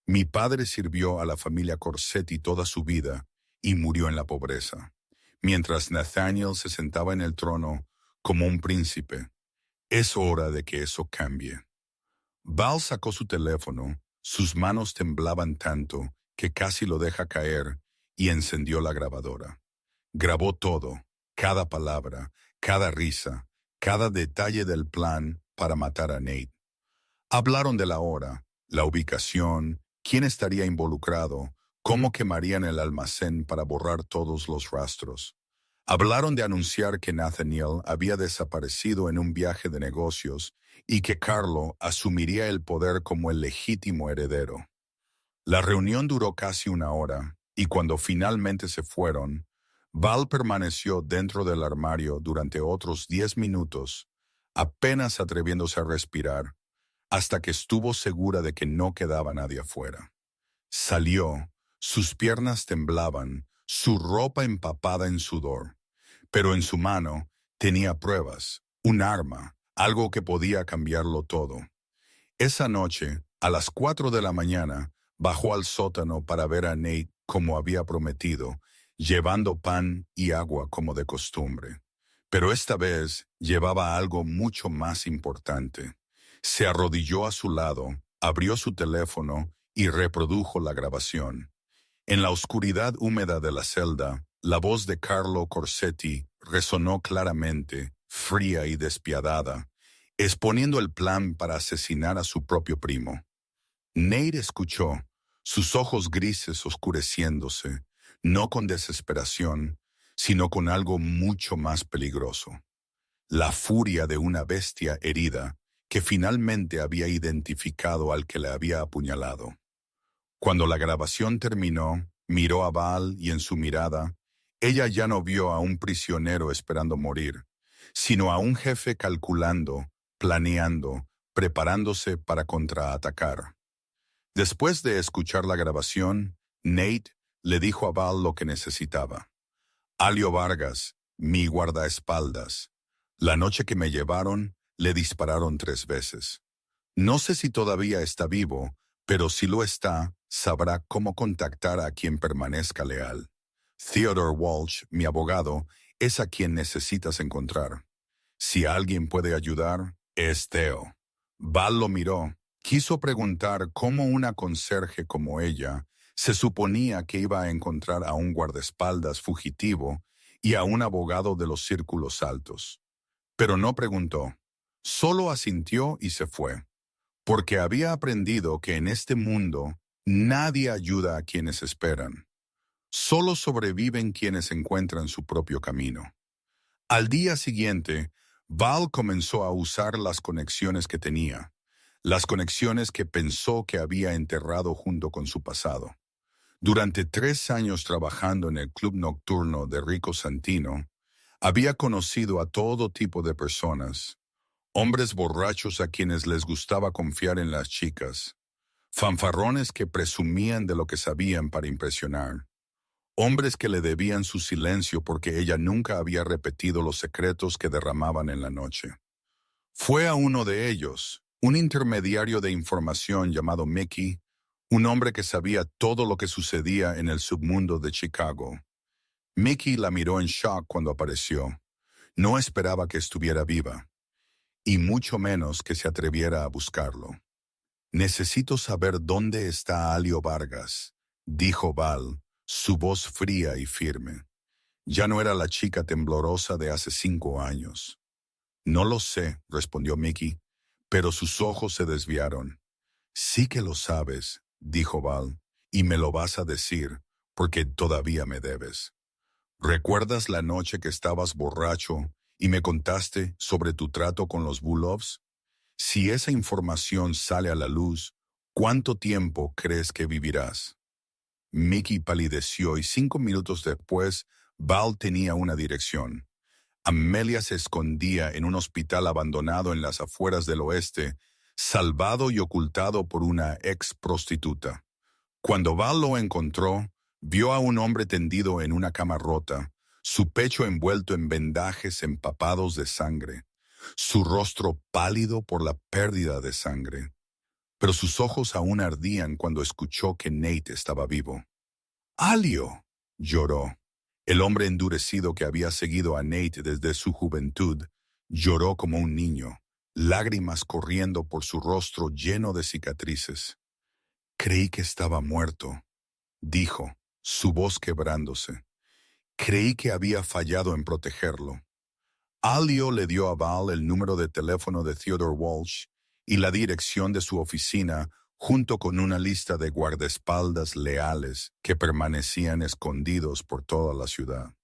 S1: Mi padre sirvió a la familia Corsetti toda su vida y murió en la pobreza, mientras Nathaniel se sentaba en el trono como un príncipe. Es hora de que eso cambie. Val sacó su teléfono, sus manos temblaban tanto que casi lo deja caer, y encendió la grabadora. Grabó todo, cada palabra, cada risa, cada detalle del plan para matar a Nate. Hablaron de la hora, la ubicación, quién estaría involucrado, cómo quemarían el almacén para borrar todos los rastros. Hablaron de anunciar que Nathaniel había desaparecido en un viaje de negocios y que Carlo asumiría el poder como el legítimo heredero. La reunión duró casi una hora, y cuando finalmente se fueron, Val permaneció dentro del armario durante otros 10 minutos, apenas atreviéndose a respirar, hasta que estuvo segura de que no quedaba nadie afuera. Salió, sus piernas temblaban, su ropa empapada en sudor, pero en su mano tenía pruebas, un arma, algo que podía cambiarlo todo. Esa noche, a las 4 de la mañana, bajó al sótano para ver a Nate como había prometido, llevando pan y agua como de costumbre. Pero esta vez llevaba algo mucho más importante. Se arrodilló a su lado, abrió su teléfono y reprodujo la grabación. En la oscuridad húmeda de la celda, la voz de Carlo Corsetti resonó claramente, fría y despiadada, exponiendo el plan para asesinar a su propio primo. Nate escuchó, sus ojos grises oscureciéndose, no con desesperación, sino con algo mucho más peligroso. La furia de una bestia herida que finalmente había identificado al que le había apuñalado. Cuando la grabación terminó, miró a Val y en su mirada, ella ya no vio a un prisionero esperando morir, sino a un jefe calculando, planeando, preparándose para contraatacar. Después de escuchar la grabación, Nate le dijo a Val lo que necesitaba. Alio Vargas, mi guardaespaldas. La noche que me llevaron, le dispararon 3 veces. No sé si todavía está vivo, pero si lo está, sabrá cómo contactar a quien permanezca leal. Theodore Walsh, mi abogado, es a quien necesitas encontrar. Si alguien puede ayudar, es Theo. Val lo miró. Quiso preguntar cómo una conserje como ella se suponía que iba a encontrar a un guardaespaldas fugitivo y a un abogado de los círculos altos. Pero no preguntó. Solo asintió y se fue, porque había aprendido que en este mundo nadie ayuda a quienes esperan. Solo sobreviven quienes encuentran su propio camino. Al día siguiente, Val comenzó a usar las conexiones que tenía, las conexiones que pensó que había enterrado junto con su pasado. Durante 3 años trabajando en el club nocturno de Rico Santino, Había conocido a todo tipo de personas, hombres borrachos a quienes les gustaba confiar en las chicas, fanfarrones que presumían de lo que sabían para impresionar, hombres que le debían su silencio porque ella nunca había repetido los secretos que derramaban en la noche. Fue a uno de ellos, un intermediario de información llamado Mickey, un hombre que sabía todo lo que sucedía en el submundo de Chicago. Mickey la miró en shock cuando apareció. No esperaba que estuviera viva, y mucho menos que se atreviera a buscarlo. Necesito saber dónde está Alio Vargas, dijo Val, su voz fría y firme. Ya no era la chica temblorosa de hace 5 años. No lo sé, respondió Mickey, pero sus ojos se desviaron. Sí que lo sabes, dijo Val, y me lo vas a decir, porque todavía me debes. ¿Recuerdas la noche que estabas borracho y me contaste sobre tu trato con los Bulovs? Si esa información sale a la luz, ¿cuánto tiempo crees que vivirás? Mickey palideció y 5 minutos después, Val tenía una dirección. Amelia se escondía en un hospital abandonado en las afueras del oeste, salvado y ocultado por una ex prostituta. Cuando Val lo encontró, vio a un hombre tendido en una cama rota, su pecho envuelto en vendajes empapados de sangre, su rostro pálido por la pérdida de sangre. Pero sus ojos aún ardían cuando escuchó que Nate estaba vivo. ¡Alio!, lloró. El hombre endurecido que había seguido a Nate desde su juventud lloró como un niño, lágrimas corriendo por su rostro lleno de cicatrices. Creí que estaba muerto, dijo, su voz quebrándose. Creí que había fallado en protegerlo. Alio le dio a Val el número de teléfono de Theodore Walsh y la dirección de su oficina junto con una lista de guardaespaldas leales que permanecían escondidos por toda la ciudad.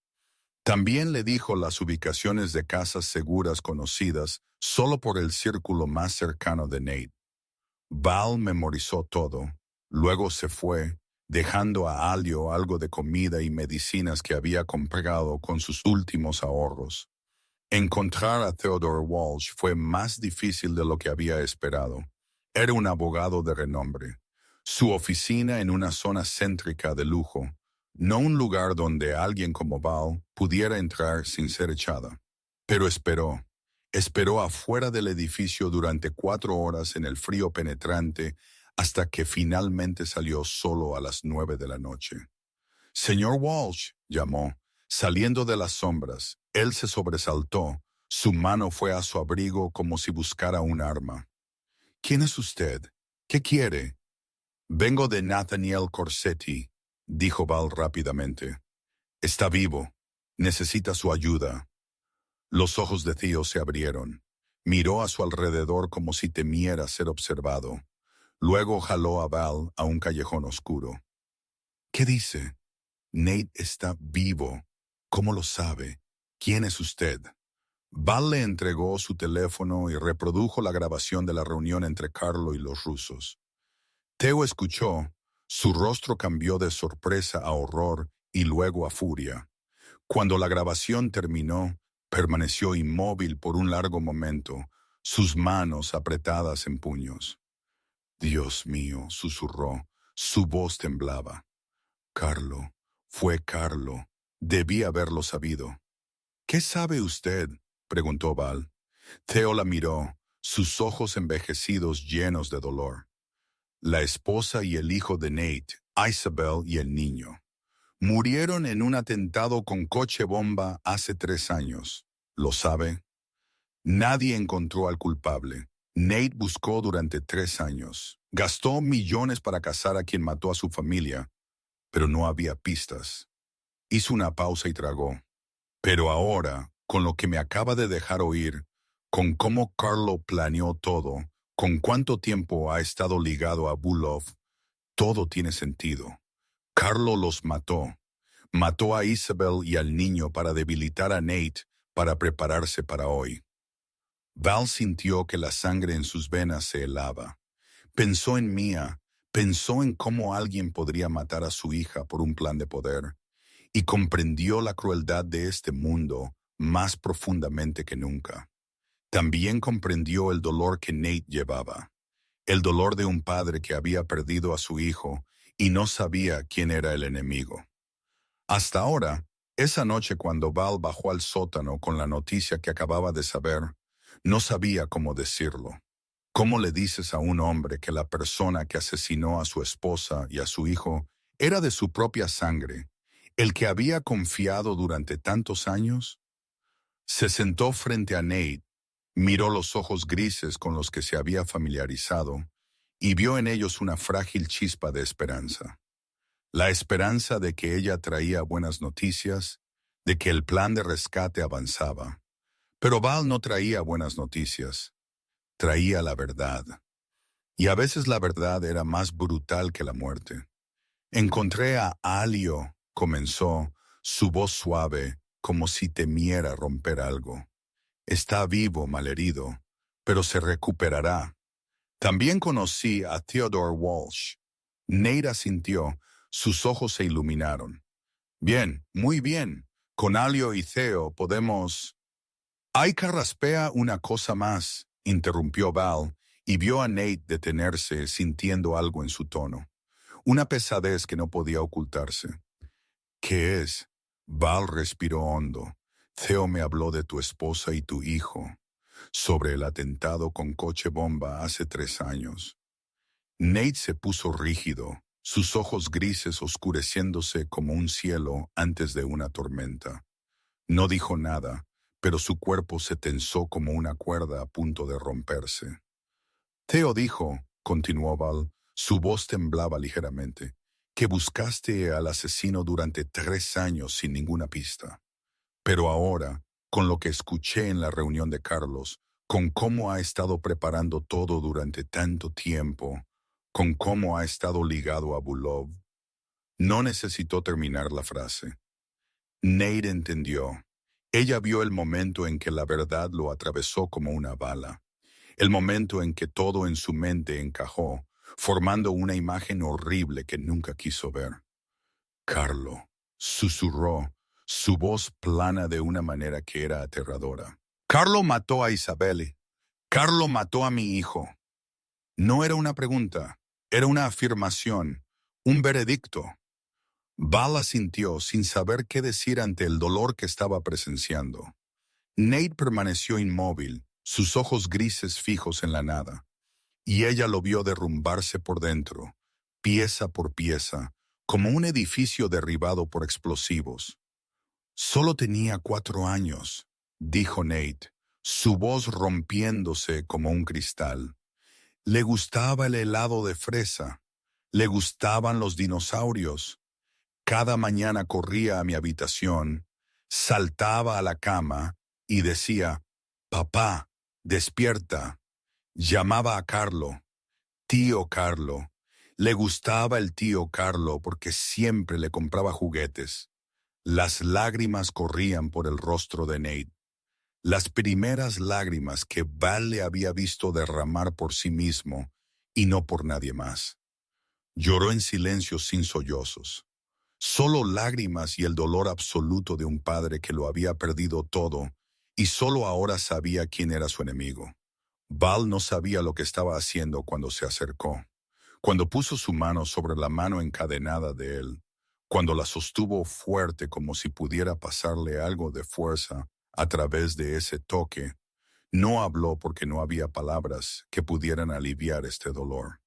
S1: También le dijo las ubicaciones de casas seguras conocidas solo por el círculo más cercano de Nate. Val memorizó todo, luego se fue, dejando a Alio algo de comida y medicinas que había comprado con sus últimos ahorros. Encontrar a Theodore Walsh fue más difícil de lo que había esperado. Era un abogado de renombre. Su oficina en una zona céntrica de lujo, no un lugar donde alguien como Val pudiera entrar sin ser echada. Pero esperó. Esperó afuera del edificio durante 4 horas en el frío penetrante hasta que finalmente salió solo a las 9 de la noche. «Señor Walsh», llamó. Saliendo de las sombras, él se sobresaltó. Su mano fue a su abrigo como si buscara un arma. «¿Quién es usted? ¿Qué quiere?» «Vengo de Nathaniel Corsetti», dijo Val rápidamente. «Está vivo. Necesita su ayuda». Los ojos de Theo se abrieron. Miró a su alrededor como si temiera ser observado. Luego jaló a Val a un callejón oscuro. «¿Qué dice?» «Nate está vivo». «¿Cómo lo sabe? ¿Quién es usted?» Val le entregó su teléfono y reprodujo la grabación de la reunión entre Carlo y los rusos. Theo escuchó. Su rostro cambió de sorpresa a horror y luego a furia. Cuando la grabación terminó, permaneció inmóvil por un largo momento, sus manos apretadas en puños. «Dios mío», susurró, su voz temblaba. «Carlo, fue Carlo. Debí haberlo sabido». «¿Qué sabe usted?», preguntó Val. Theo la miró, sus ojos envejecidos llenos de dolor. «La esposa y el hijo de Nate, Isabel y el niño. Murieron en un atentado con coche bomba hace 3 años. ¿Lo sabe?» «Nadie encontró al culpable. Nate buscó durante 3 años. Gastó millones para cazar a quien mató a su familia, pero no había pistas». Hizo una pausa y tragó. «Pero ahora, con lo que me acaba de dejar oír, con cómo Carlo planeó todo, con cuánto tiempo ha estado ligado a Bulov, todo tiene sentido. Carlo los mató. Mató a Isabel y al niño para debilitar a Nate para prepararse para hoy». Val sintió que la sangre en sus venas se helaba. Pensó en Mia, pensó en cómo alguien podría matar a su hija por un plan de poder, y comprendió la crueldad de este mundo más profundamente que nunca. También comprendió el dolor que Nate llevaba, el dolor de un padre que había perdido a su hijo y no sabía quién era el enemigo. Hasta ahora, esa noche cuando Val bajó al sótano con la noticia que acababa de saber, no sabía cómo decirlo. ¿Cómo le dices a un hombre que la persona que asesinó a su esposa y a su hijo era de su propia sangre, el que había confiado durante tantos años? Se sentó frente a Nate, miró los ojos grises con los que se había familiarizado y vio en ellos una frágil chispa de esperanza. La esperanza de que ella traía buenas noticias, de que el plan de rescate avanzaba. Pero Val no traía buenas noticias, traía la verdad. Y a veces la verdad era más brutal que la muerte. Encontré a Alio, comenzó, su voz suave, como si temiera romper algo. Está vivo, malherido, pero se recuperará. También conocí a Theodore Walsh. Nate asintió, sus ojos se iluminaron. Bien, muy bien. Con Alio y Theo podemos... Hay carraspea una cosa más, interrumpió Val, y vio a Nate detenerse sintiendo algo en su tono. Una pesadez que no podía ocultarse. ¿Qué es? Val respiró hondo. Theo me habló de tu esposa y tu hijo, sobre el atentado con coche bomba hace 3 años. Nate se puso rígido, sus ojos grises oscureciéndose como un cielo antes de una tormenta. No dijo nada, pero su cuerpo se tensó como una cuerda a punto de romperse. Theo dijo, continuó Val, su voz temblaba ligeramente, que buscaste al asesino durante 3 años sin ninguna pista. Pero ahora, con lo que escuché en la reunión de Carlos, con cómo ha estado preparando todo durante tanto tiempo, con cómo ha estado ligado a Bulov, no necesitó terminar la frase. Nate entendió. Ella vio el momento en que la verdad lo atravesó como una bala, el momento en que todo en su mente encajó, formando una imagen horrible que nunca quiso ver. Carlo, susurró, su voz plana de una manera que era aterradora. Carlo mató a Isabelle. Carlo mató a mi hijo. No era una pregunta, era una afirmación, un veredicto. Val asintió sin saber qué decir ante el dolor que estaba presenciando. Nate permaneció inmóvil, sus ojos grises fijos en la nada, y ella lo vio derrumbarse por dentro, pieza por pieza, como un edificio derribado por explosivos. Solo tenía 4 años, dijo Nate, su voz rompiéndose como un cristal. Le gustaba el helado de fresa, le gustaban los dinosaurios. Cada mañana corría a mi habitación, saltaba a la cama y decía, «Papá, despierta». Llamaba a Carlo, «Tío Carlo». Le gustaba el tío Carlo porque siempre le compraba juguetes. Las lágrimas corrían por el rostro de Nate. Las primeras lágrimas que Val le había visto derramar por sí mismo y no por nadie más. Lloró en silencio sin sollozos. Solo lágrimas y el dolor absoluto de un padre que lo había perdido todo y solo ahora sabía quién era su enemigo. Val no sabía lo que estaba haciendo cuando se acercó, cuando puso su mano sobre la mano encadenada de él, cuando la sostuvo fuerte como si pudiera pasarle algo de fuerza a través de ese toque. No habló porque no había palabras que pudieran aliviar este dolor.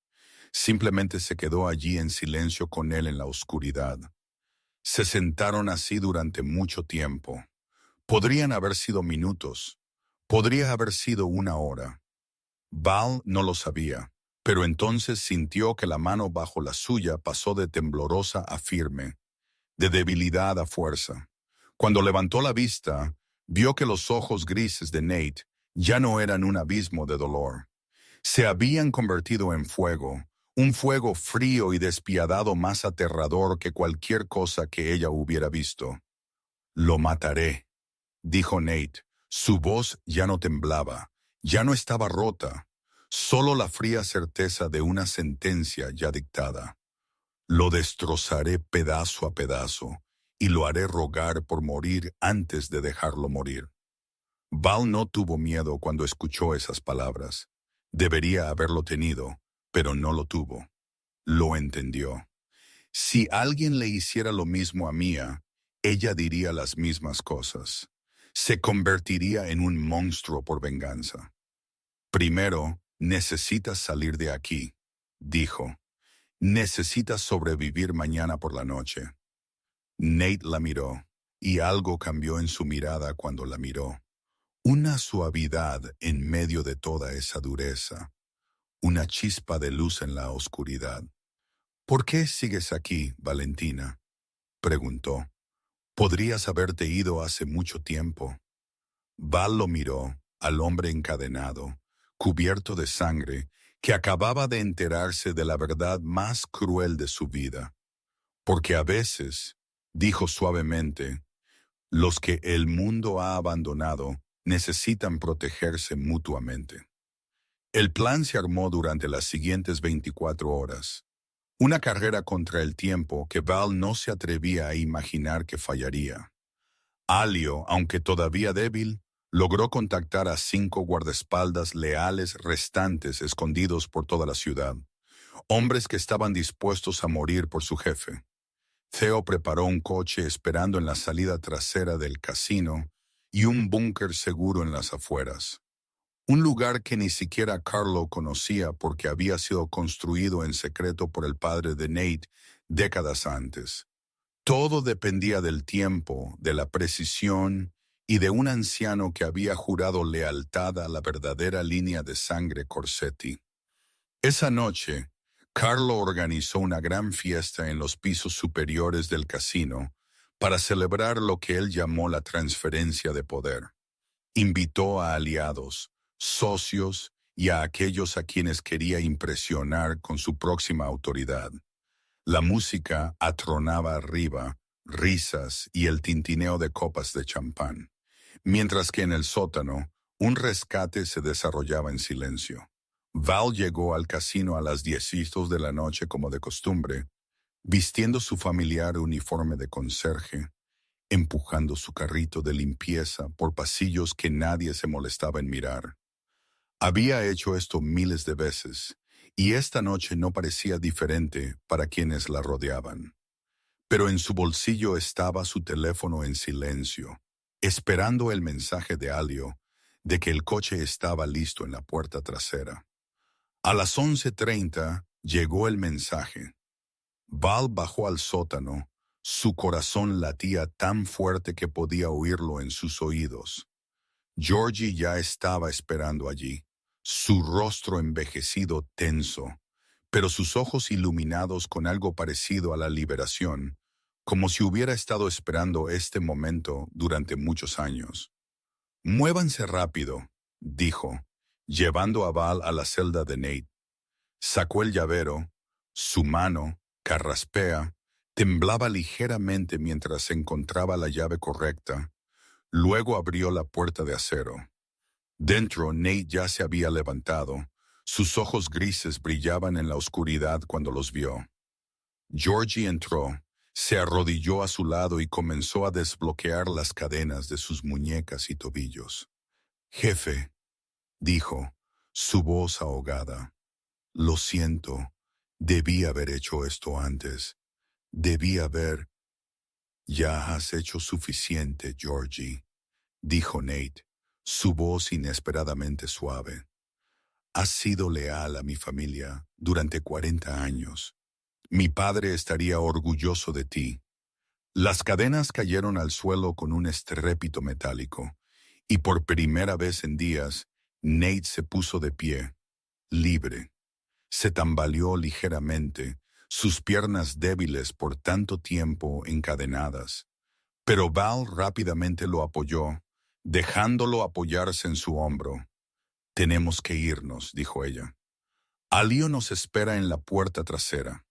S1: Simplemente se quedó allí en silencio con él en la oscuridad. Se sentaron así durante mucho tiempo. Podrían haber sido minutos. Podría haber sido 1 hora. Val no lo sabía, pero entonces sintió que la mano bajo la suya pasó de temblorosa a firme, de debilidad a fuerza. Cuando levantó la vista, vio que los ojos grises de Nate ya no eran un abismo de dolor. Se habían convertido en fuego, un fuego frío y despiadado más aterrador que cualquier cosa que ella hubiera visto. «Lo mataré», dijo Nate. Su voz ya no temblaba, ya no estaba rota, solo la fría certeza de una sentencia ya dictada. «Lo destrozaré pedazo a pedazo, y lo haré rogar por morir antes de dejarlo morir. Val no tuvo miedo cuando escuchó esas palabras. Debería haberlo tenido, pero no lo tuvo. Lo entendió. Si alguien le hiciera lo mismo a Mia, ella diría las mismas cosas. Se convertiría en un monstruo por venganza. Primero, necesitas salir de aquí, dijo. Necesitas sobrevivir mañana por la noche. Nate la miró, y algo cambió en su mirada cuando la miró. Una suavidad en medio de toda esa dureza. Una chispa de luz en la oscuridad. ¿Por qué sigues aquí, Valentina?, preguntó. Podrías haberte ido hace mucho tiempo. Val lo miró, al hombre encadenado, cubierto de sangre, que acababa de enterarse de la verdad más cruel de su vida. Porque a veces, dijo suavemente, los que el mundo ha abandonado necesitan protegerse mutuamente. El plan se armó durante las siguientes 24 horas. Una carrera contra el tiempo que Val no se atrevía a imaginar que fallaría. Alio, aunque todavía débil, logró contactar a 5 guardaespaldas leales restantes escondidos por toda la ciudad, hombres que estaban dispuestos a morir por su jefe. Theo preparó un coche esperando en la salida trasera del casino y un búnker seguro en las afueras. Un lugar que ni siquiera Carlo conocía porque había sido construido en secreto por el padre de Nate décadas antes. Todo dependía del tiempo, de la precisión y de un anciano que había jurado lealtad a la verdadera línea de sangre Corsetti. Esa noche, Carlo organizó una gran fiesta en los pisos superiores del casino para celebrar lo que él llamó la transferencia de poder. Invitó a aliados, socios y a aquellos a quienes quería impresionar con su próxima autoridad. La música atronaba arriba, risas y el tintineo de copas de champán, mientras que en el sótano un rescate se desarrollaba en silencio. Val llegó al casino a las 10 de la noche como de costumbre, vistiendo su familiar uniforme de conserje, empujando su carrito de limpieza por pasillos que nadie se molestaba en mirar. Había hecho esto miles de veces, y esta noche no parecía diferente para quienes la rodeaban. Pero en su bolsillo estaba su teléfono en silencio, esperando el mensaje de Alio de que el coche estaba listo en la puerta trasera. A las 11:30 llegó el mensaje. Val bajó al sótano, su corazón latía tan fuerte que podía oírlo en sus oídos. Georgie ya estaba esperando allí, su rostro envejecido tenso, pero sus ojos iluminados con algo parecido a la liberación, como si hubiera estado esperando este momento durante muchos años. «Muévanse rápido», dijo, llevando a Val a la celda de Nate. Sacó el llavero, su mano, carraspea, temblaba ligeramente mientras encontraba la llave correcta. Luego abrió la puerta de acero. Dentro, Nate ya se había levantado. Sus ojos grises brillaban en la oscuridad cuando los vio. Georgie entró, se arrodilló a su lado y comenzó a desbloquear las cadenas de sus muñecas y tobillos. «Jefe», dijo, su voz ahogada. «Lo siento, debí haber hecho esto antes. Debí haber...» «Ya has hecho suficiente, Georgie», dijo Nate, su voz inesperadamente suave. «Has sido leal a mi familia durante 40 años. Mi padre estaría orgulloso de ti». Las cadenas cayeron al suelo con un estrépito metálico, y por primera vez en días, Nate se puso de pie, libre. Se tambaleó ligeramente, sus piernas débiles por tanto tiempo encadenadas. Pero Val rápidamente lo apoyó, dejándolo apoyarse en su hombro. «Tenemos que irnos», dijo ella. «Alio nos espera en la puerta trasera».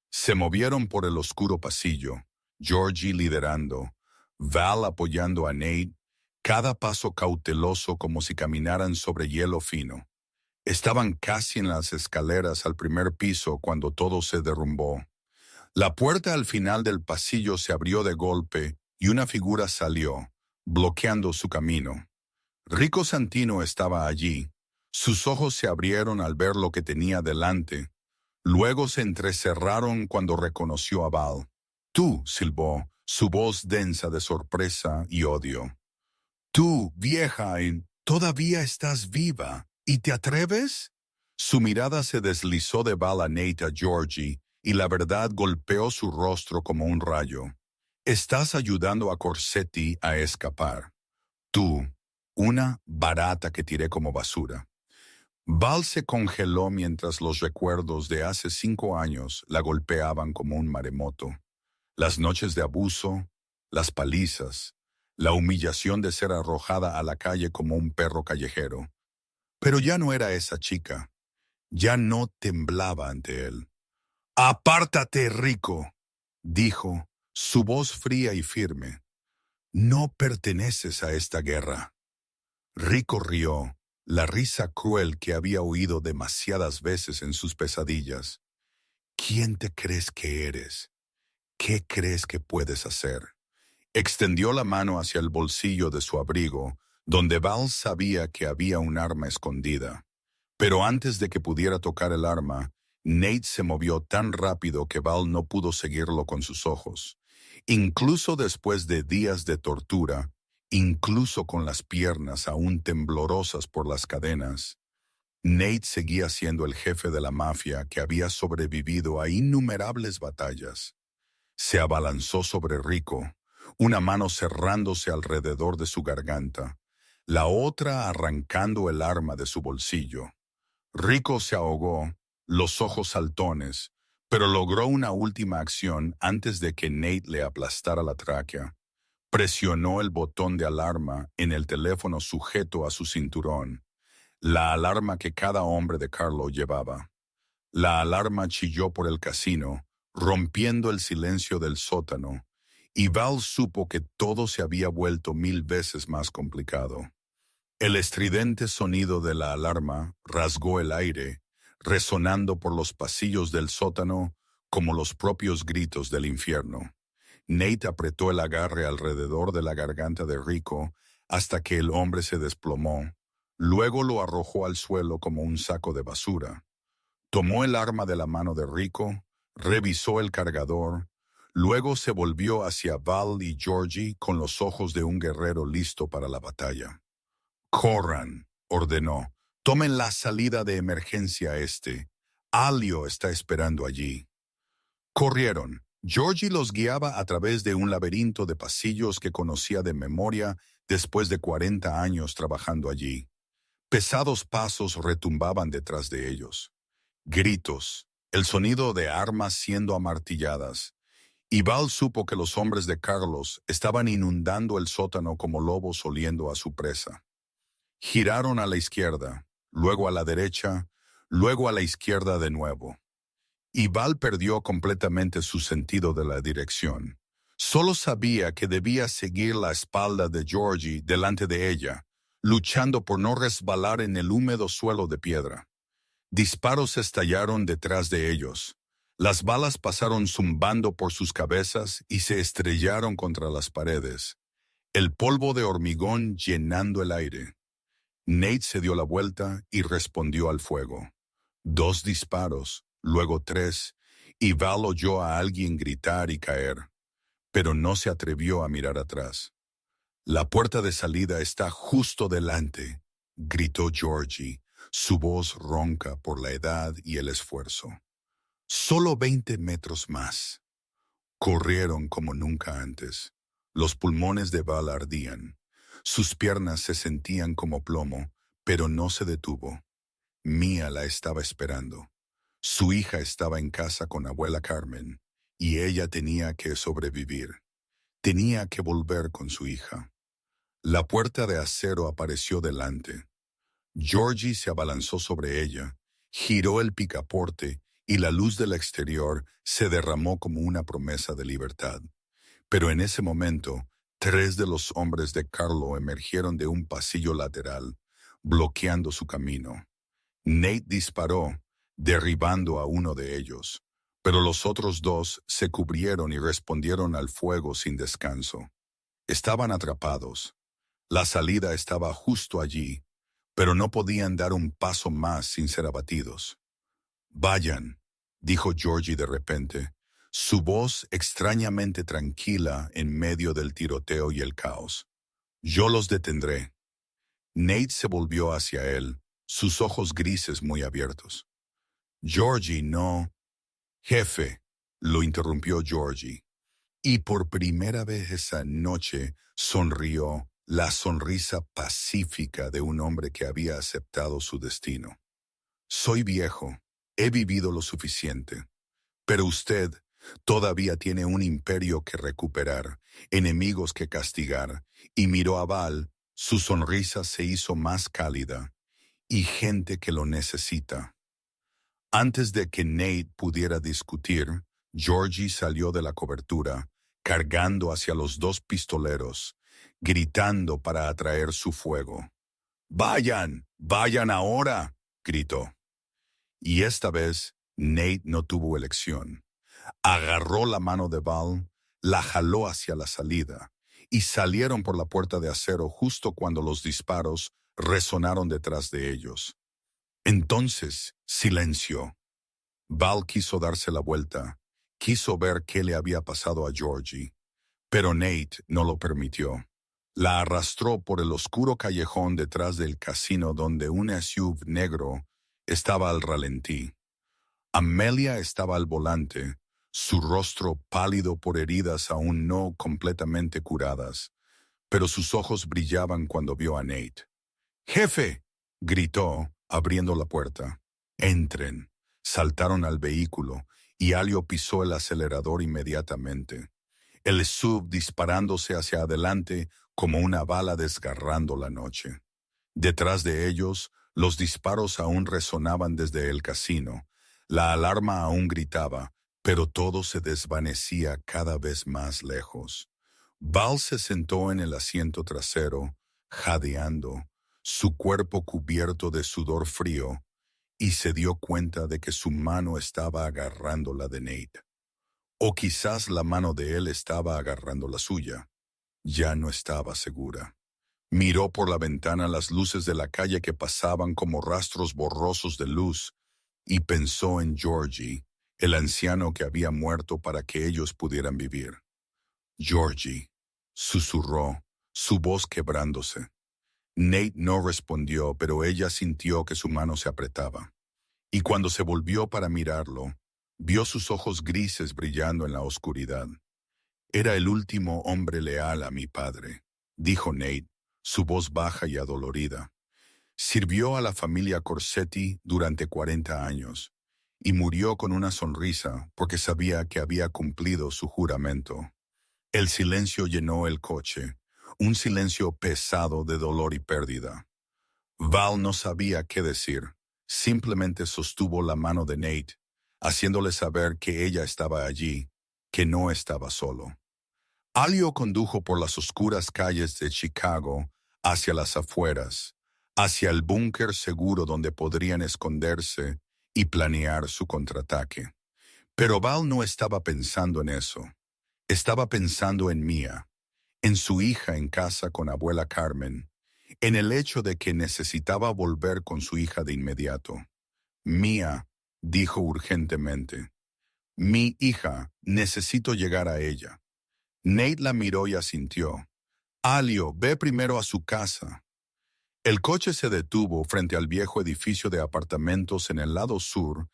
S1: Se movieron por el oscuro pasillo, Georgie liderando, Val apoyando a Nate, cada paso cauteloso como si caminaran sobre hielo fino. Estaban casi en las escaleras al primer piso cuando todo se derrumbó. La puerta al final del pasillo se abrió de golpe y una figura salió, bloqueando su camino. Rico Santino estaba allí. Sus ojos se abrieron al ver lo que tenía delante. Luego se entrecerraron cuando reconoció a Val. Tú, silbó, su voz densa de sorpresa y odio. Tú, vieja, todavía estás viva. ¿Y te atreves? Su mirada se deslizó de Val a Nate a Georgie, y la verdad golpeó su rostro como un rayo. Estás ayudando a Corsetti a escapar. Tú, una barata que tiré como basura. Val se congeló mientras los recuerdos de hace 5 años la golpeaban como un maremoto. Las noches de abuso, las palizas, la humillación de ser arrojada a la calle como un perro callejero. Pero ya no era esa chica. Ya no temblaba ante él. «Apártate, Rico», dijo, su voz fría y firme. «No perteneces a esta guerra». Rico rió, la risa cruel que había oído demasiadas veces en sus pesadillas. «¿Quién te crees que eres? ¿Qué crees que puedes hacer?» Extendió la mano hacia el bolsillo de su abrigo, donde Val sabía que había un arma escondida. Pero antes de que pudiera tocar el arma, Nate se movió tan rápido que Val no pudo seguirlo con sus ojos. Incluso después de días de tortura, incluso con las piernas aún temblorosas por las cadenas, Nate seguía siendo el jefe de la mafia que había sobrevivido a innumerables batallas. Se abalanzó sobre Rico, una mano cerrándose alrededor de su garganta, la otra arrancando el arma de su bolsillo. Rico se ahogó, los ojos saltones, pero logró una última acción antes de que Nate le aplastara la tráquea. Presionó el botón de alarma en el teléfono sujeto a su cinturón, la alarma que cada hombre de Carlo llevaba. La alarma chilló por el casino, rompiendo el silencio del sótano, y Val supo que todo se había vuelto 1000 veces más complicado. El estridente sonido de la alarma rasgó el aire, resonando por los pasillos del sótano como los propios gritos del infierno. Nate apretó el agarre alrededor de la garganta de Rico hasta que el hombre se desplomó. Luego lo arrojó al suelo como un saco de basura. Tomó el arma de la mano de Rico, revisó el cargador, luego se volvió hacia Val y Georgie con los ojos de un guerrero listo para la batalla. «Corran», ordenó. «Tomen la salida de emergencia este. Alio está esperando allí». Corrieron. Georgie los guiaba a través de un laberinto de pasillos que conocía de memoria después de 40 años trabajando allí. Pesados pasos retumbaban detrás de ellos. Gritos, el sonido de armas siendo amartilladas. Y Val supo que los hombres de Carlos estaban inundando el sótano como lobos oliendo a su presa. Giraron a la izquierda, luego a la derecha, luego a la izquierda de nuevo. Y Val perdió completamente su sentido de la dirección. Solo sabía que debía seguir la espalda de Georgie delante de ella, luchando por no resbalar en el húmedo suelo de piedra. Disparos estallaron detrás de ellos. Las balas pasaron zumbando por sus cabezas y se estrellaron contra las paredes, el polvo de hormigón llenando el aire. Nate se dio la vuelta y respondió al fuego. 2 disparos, luego 3, y Val oyó a alguien gritar y caer, pero no se atrevió a mirar atrás. «La puerta de salida está justo delante», gritó Georgie, su voz ronca por la edad y el esfuerzo. «Solo 20 metros más». Corrieron como nunca antes. Los pulmones de Val ardían. Sus piernas se sentían como plomo, pero no se detuvo. Mia la estaba esperando. Su hija estaba en casa con abuela Carmen, y ella tenía que sobrevivir. Tenía que volver con su hija. La puerta de acero apareció delante. Georgie se abalanzó sobre ella, giró el picaporte y la luz del exterior se derramó como una promesa de libertad. Pero en ese momento, 3 de los hombres de Carlo emergieron de un pasillo lateral, bloqueando su camino. Nate disparó, derribando a uno de ellos, Pero los otros dos se cubrieron y respondieron al fuego sin descanso. Estaban atrapados. La salida estaba justo allí, pero no podían dar un paso más sin ser abatidos. «Vayan», dijo Georgie de repente, su voz extrañamente tranquila en medio del tiroteo y el caos. «Yo los detendré». Nate se volvió hacia él, sus ojos grises muy abiertos. «Georgie, no». «Jefe», lo interrumpió Georgie. Y por primera vez esa noche sonrió, la sonrisa pacífica de un hombre que había aceptado su destino. «Soy viejo, he vivido lo suficiente, pero usted todavía tiene un imperio que recuperar, enemigos que castigar», y miró a Val, su sonrisa se hizo más cálida, «y gente que lo necesita». Antes de que Nate pudiera discutir, Georgie salió de la cobertura, cargando hacia los dos pistoleros, gritando para atraer su fuego. «¡Vayan! ¡Vayan ahora!», gritó. Y esta vez, Nate no tuvo elección. Agarró la mano de Val, la jaló hacia la salida, y salieron por la puerta de acero justo cuando los disparos resonaron detrás de ellos. Entonces, silencio. Val quiso darse la vuelta, quiso ver qué le había pasado a Georgie, pero Nate no lo permitió. La arrastró por el oscuro callejón detrás del casino donde un SUV negro estaba al ralentí. Amelia estaba al volante, su rostro pálido por heridas aún no completamente curadas, pero sus ojos brillaban cuando vio a Nate. «¡Jefe!», gritó, abriendo la puerta. «Entren». Saltaron al vehículo y Alio pisó el acelerador inmediatamente. El SUV disparándose hacia adelante como una bala desgarrando la noche. Detrás de ellos, los disparos aún resonaban desde el casino. La alarma aún gritaba, pero todo se desvanecía cada vez más lejos. Val se sentó en el asiento trasero, jadeando, su cuerpo cubierto de sudor frío, y se dio cuenta de que su mano estaba agarrando la de Nate. O quizás la mano de él estaba agarrando la suya. Ya no estaba segura. Miró por la ventana las luces de la calle que pasaban como rastros borrosos de luz y pensó en Georgie, el anciano que había muerto para que ellos pudieran vivir. «Georgie», susurró, su voz quebrándose. Nate no respondió, pero ella sintió que su mano se apretaba. Y cuando se volvió para mirarlo, vio sus ojos grises brillando en la oscuridad. «Era el último hombre leal a mi padre», dijo Nate, su voz baja y adolorida. «Sirvió a la familia Corsetti durante 40 años y murió con una sonrisa porque sabía que había cumplido su juramento». El silencio llenó el coche, un silencio pesado de dolor y pérdida. Val no sabía qué decir, simplemente sostuvo la mano de Nate, haciéndole saber que ella estaba allí, que no estaba solo. Alio condujo por las oscuras calles de Chicago hacia las afueras, hacia el búnker seguro donde podrían esconderse y planear su contraataque. Pero Val no estaba pensando en eso. Estaba pensando en Mia, en su hija en casa con abuela Carmen, en el hecho de que necesitaba volver con su hija de inmediato. «Mia», dijo urgentemente. «Mi hija, necesito llegar a ella». Nate la miró y asintió. «Alio, ve primero a su casa». El coche se detuvo frente al viejo edificio de apartamentos en el lado sur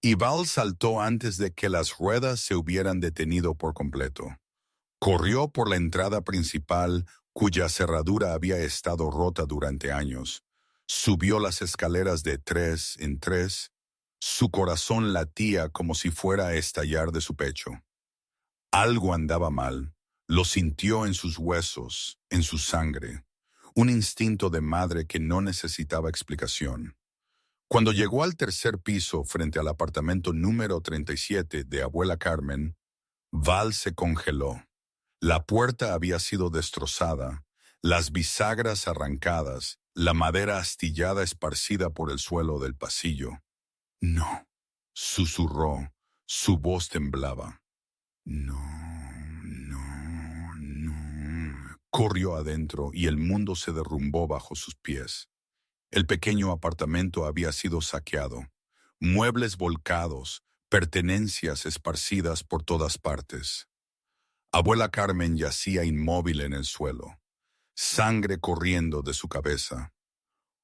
S1: y Val saltó antes de que las ruedas se hubieran detenido por completo. Corrió por la entrada principal, cuya cerradura había estado rota durante años. Subió las escaleras de 3 en 3. Su corazón latía como si fuera a estallar de su pecho. Algo andaba mal. Lo sintió en sus huesos, en su sangre. Un instinto de madre que no necesitaba explicación. Cuando llegó al tercer piso frente al apartamento número 37 de abuela Carmen, Val se congeló. La puerta había sido destrozada, las bisagras arrancadas, la madera astillada esparcida por el suelo del pasillo. «No», susurró, Su voz temblaba. No, no, no. Corrió adentro y el mundo se derrumbó bajo sus pies. El pequeño apartamento había sido saqueado. Muebles volcados, pertenencias esparcidas por todas partes. Abuela Carmen yacía inmóvil en el suelo, sangre corriendo de su cabeza,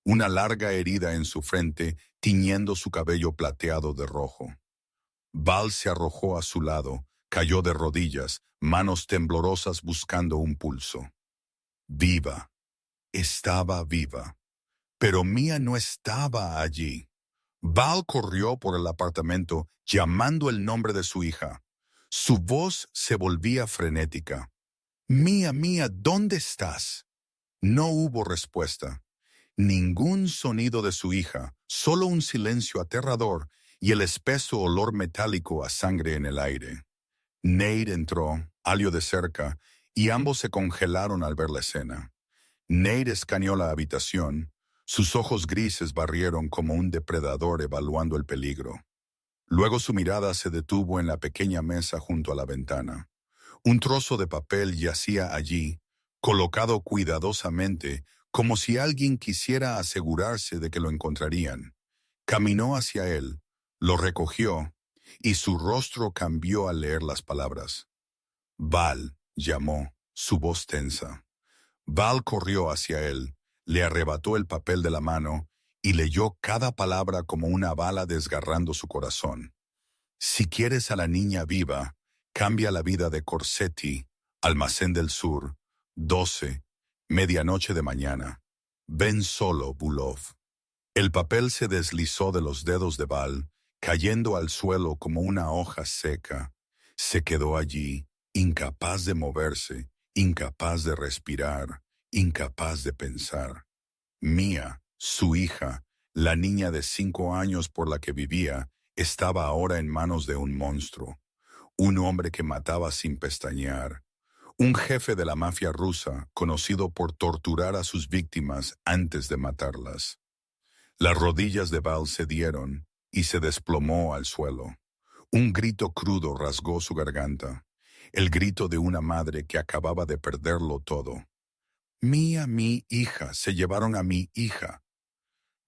S1: una larga herida en su frente tiñendo su cabello plateado de rojo. Val se arrojó a su lado, cayó de rodillas, manos temblorosas buscando un pulso. Viva, estaba viva, pero Mia no estaba allí. Val corrió por el apartamento llamando el nombre de su hija. Su voz se volvía frenética. Mia, Mia, ¿dónde estás? No hubo respuesta. Ningún sonido de su hija, solo un silencio aterrador y el espeso olor metálico a sangre en el aire. Nate entró, Alio de cerca, y ambos se congelaron al ver la escena. Nate escaneó la habitación. Sus ojos grises barrieron como un depredador evaluando el peligro. Luego su mirada se detuvo en la pequeña mesa junto a la ventana. Un trozo de papel yacía allí, colocado cuidadosamente, como si alguien quisiera asegurarse de que lo encontrarían. Caminó hacia él, lo recogió, y su rostro cambió al leer las palabras. Val, llamó, su voz tensa. Val corrió hacia él, le arrebató el papel de la mano y leyó cada palabra como una bala desgarrando su corazón. Si quieres a la niña viva, cambia la vida de Corsetti, Almacén del Sur, 12, medianoche de mañana. Ven solo, Bulov. El papel se deslizó de los dedos de Val, cayendo al suelo como una hoja seca. Se quedó allí, incapaz de moverse, incapaz de respirar, incapaz de pensar. Mia, su hija, la niña de 5 años por la que vivía, estaba ahora en manos de un monstruo, un hombre que mataba sin pestañear, un jefe de la mafia rusa conocido por torturar a sus víctimas antes de matarlas. Las rodillas de Val cedieron y se desplomó al suelo. Un grito crudo rasgó su garganta, el grito de una madre que acababa de perderlo todo. Mia, mi hija, se llevaron a mi hija.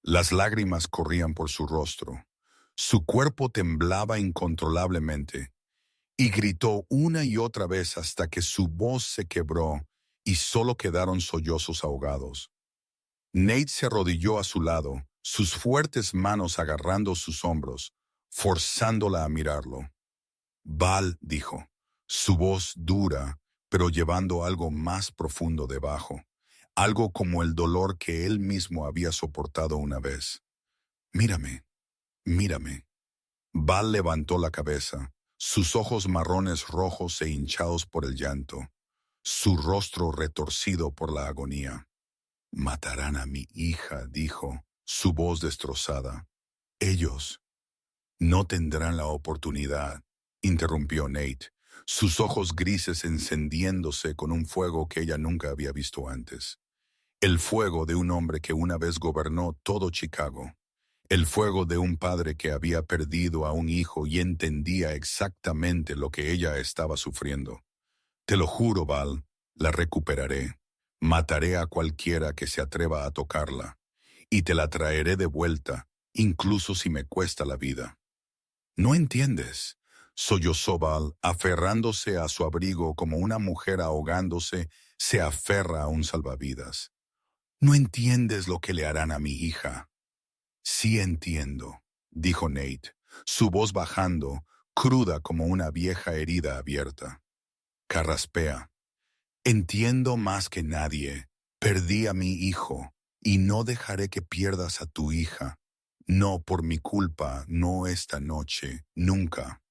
S1: Las lágrimas corrían por su rostro. Su cuerpo temblaba incontrolablemente y gritó una y otra vez hasta que su voz se quebró y solo quedaron sollozos ahogados. Nate se arrodilló a su lado, sus fuertes manos agarrando sus hombros, forzándola a mirarlo. Val, dijo, su voz dura, pero llevando algo más profundo debajo, algo como el dolor que él mismo había soportado una vez. Mírame, mírame. Val levantó la cabeza, sus ojos marrones rojos e hinchados por el llanto, su rostro retorcido por la agonía. Matarán a mi hija, dijo, su voz destrozada. Ellos no tendrán la oportunidad, interrumpió Nate, sus ojos grises encendiéndose con un fuego que ella nunca había visto antes. El fuego de un hombre que una vez gobernó todo Chicago. El fuego de un padre que había perdido a un hijo y entendía exactamente lo que ella estaba sufriendo. Te lo juro, Val, la recuperaré. Mataré a cualquiera que se atreva a tocarla, y te la traeré de vuelta, incluso si me cuesta la vida. ¿No entiendes? Sollozó Val, aferrándose a su abrigo como una mujer ahogándose se aferra a un salvavidas. ¿No entiendes lo que le harán a mi hija? Sí entiendo, dijo Nate, su voz bajando, cruda como una vieja herida abierta. Carraspea. Entiendo más que nadie. Perdí a mi hijo, y no dejaré que pierdas a tu hija. No por mi culpa, no esta noche, nunca.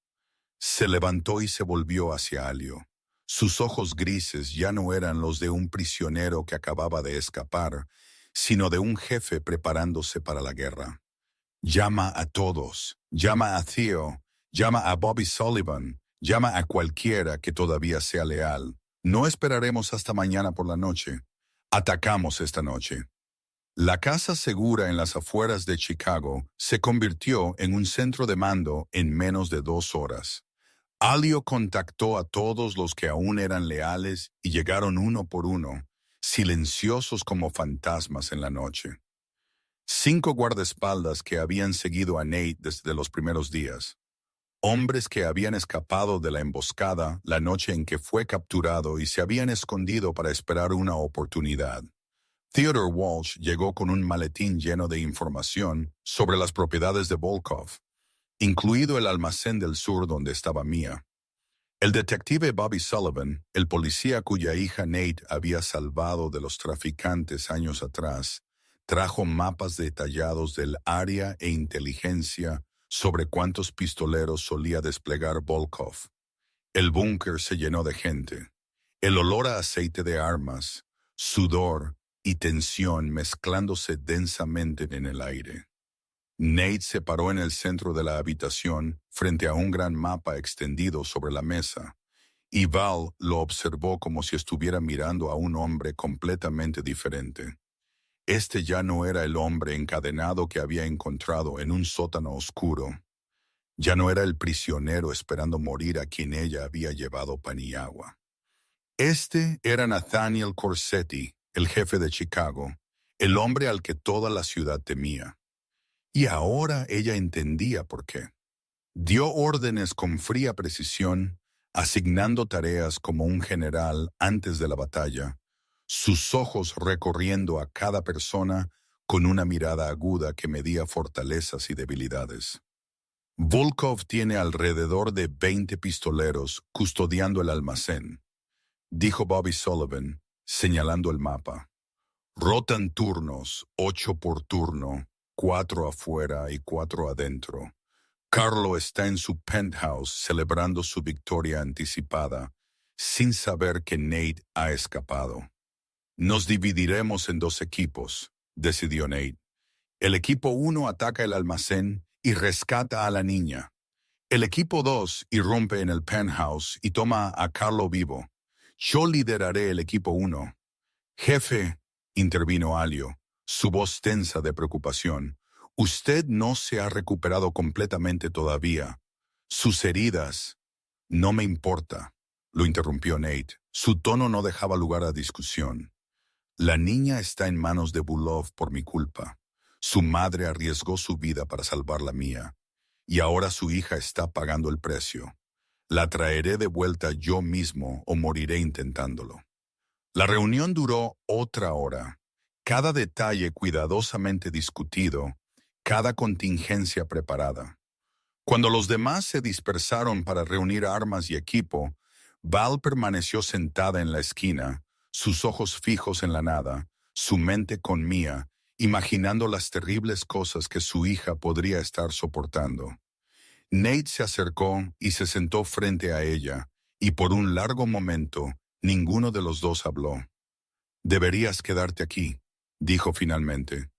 S1: Se levantó y se volvió hacia Alio. Sus ojos grises ya no eran los de un prisionero que acababa de escapar, sino de un jefe preparándose para la guerra. Llama a todos, llama a Theo, llama a Bobby Sullivan, llama a cualquiera que todavía sea leal. No esperaremos hasta mañana por la noche. Atacamos esta noche. La casa segura en las afueras de Chicago se convirtió en un centro de mando en menos de 2 horas. Alio contactó a todos los que aún eran leales y llegaron uno por uno, silenciosos como fantasmas en la noche. 5 guardaespaldas que habían seguido a Nate desde los primeros días. Hombres que habían escapado de la emboscada la noche en que fue capturado y se habían escondido para esperar una oportunidad. Theodore Walsh llegó con un maletín lleno de información sobre las propiedades de Volkov, incluido el almacén del sur donde estaba Mia. El detective Bobby Sullivan, el policía cuya hija Nate había salvado de los traficantes años atrás, trajo mapas detallados del área e inteligencia sobre cuántos pistoleros solía desplegar Volkov. El búnker se llenó de gente. El olor a aceite de armas, sudor y tensión mezclándose densamente en el aire. Nate se paró en el centro de la habitación frente a un gran mapa extendido sobre la mesa, y Val lo observó como si estuviera mirando a un hombre completamente diferente. Este ya no era el hombre encadenado que había encontrado en un sótano oscuro. Ya no era el prisionero esperando morir a quien ella había llevado pan y agua. Este era Nathaniel Corsetti, el jefe de Chicago, el hombre al que toda la ciudad temía. Y ahora ella entendía por qué. Dio órdenes con fría precisión, asignando tareas como un general antes de la batalla, sus ojos recorriendo a cada persona con una mirada aguda que medía fortalezas y debilidades. Volkov tiene alrededor de 20 pistoleros custodiando el almacén, dijo Bobby Sullivan, señalando el mapa. Rotan turnos, 8 por turno, 4 afuera y 4 adentro. Carlo está en su penthouse celebrando su victoria anticipada, sin saber que Nate ha escapado. Nos dividiremos en 2 equipos, decidió Nate. El equipo 1 ataca el almacén y rescata a la niña. El equipo 2 irrumpe en el penthouse y toma a Carlo vivo. Yo lideraré el equipo 1. Jefe, intervino Alio, su voz tensa de preocupación. Usted no se ha recuperado completamente todavía. Sus heridas. No me importa, lo interrumpió Nate. Su tono no dejaba lugar a discusión. La niña está en manos de Bulov por mi culpa. Su madre arriesgó su vida para salvar la mía, y ahora su hija está pagando el precio. La traeré de vuelta yo mismo o moriré intentándolo. La reunión duró otra hora, cada detalle cuidadosamente discutido, cada contingencia preparada. Cuando los demás se dispersaron para reunir armas y equipo, Val permaneció sentada en la esquina, sus ojos fijos en la nada, su mente con Mia, imaginando las terribles cosas que su hija podría estar soportando. Nate se acercó y se sentó frente a ella, y por un largo momento, ninguno de los dos habló. Deberías quedarte aquí, dijo finalmente.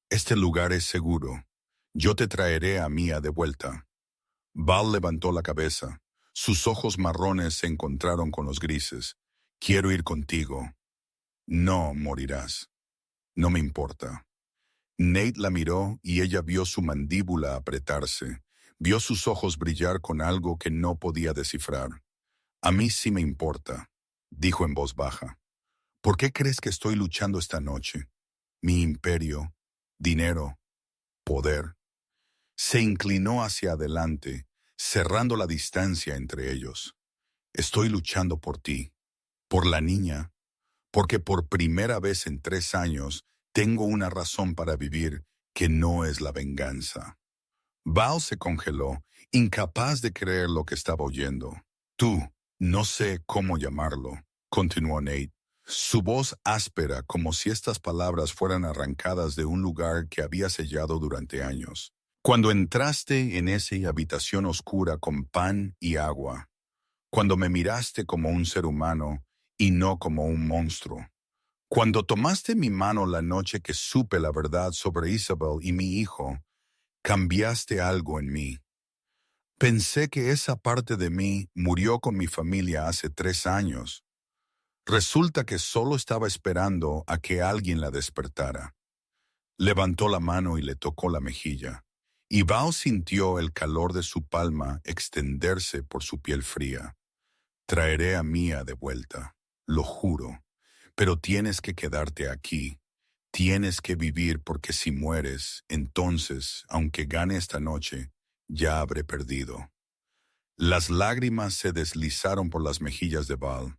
S1: Este lugar es seguro. Yo te traeré a Mia de vuelta. Val levantó la cabeza. Sus ojos marrones se encontraron con los grises. Quiero ir contigo. No morirás. No me importa. Nate la miró y ella vio su mandíbula apretarse. Vio sus ojos brillar con algo que no podía descifrar. A mí sí me importa, dijo en voz baja. ¿Por qué crees que estoy luchando esta noche? Mi imperio, dinero, poder. Se inclinó hacia adelante, cerrando la distancia entre ellos. Estoy luchando por ti, por la niña, porque por primera vez en 3 años tengo una razón para vivir que no es la venganza. Val se congeló, incapaz de creer lo que estaba oyendo. Tú, no sé cómo llamarlo, continuó Nate, su voz áspera como si estas palabras fueran arrancadas de un lugar que había sellado durante años. Cuando entraste en esa habitación oscura con pan y agua, cuando me miraste como un ser humano y no como un monstruo, cuando tomaste mi mano la noche que supe la verdad sobre Isabel y mi hijo, cambiaste algo en mí. Pensé que esa parte de mí murió con mi familia hace 3 años. Resulta que solo estaba esperando a que alguien la despertara. Levantó la mano y le tocó la mejilla, y Val sintió el calor de su palma extenderse por su piel fría. Traeré a Mia de vuelta, lo juro, pero tienes que quedarte aquí. Tienes que vivir porque si mueres, entonces, aunque gane esta noche, ya habré perdido. Las lágrimas se deslizaron por las mejillas de Val.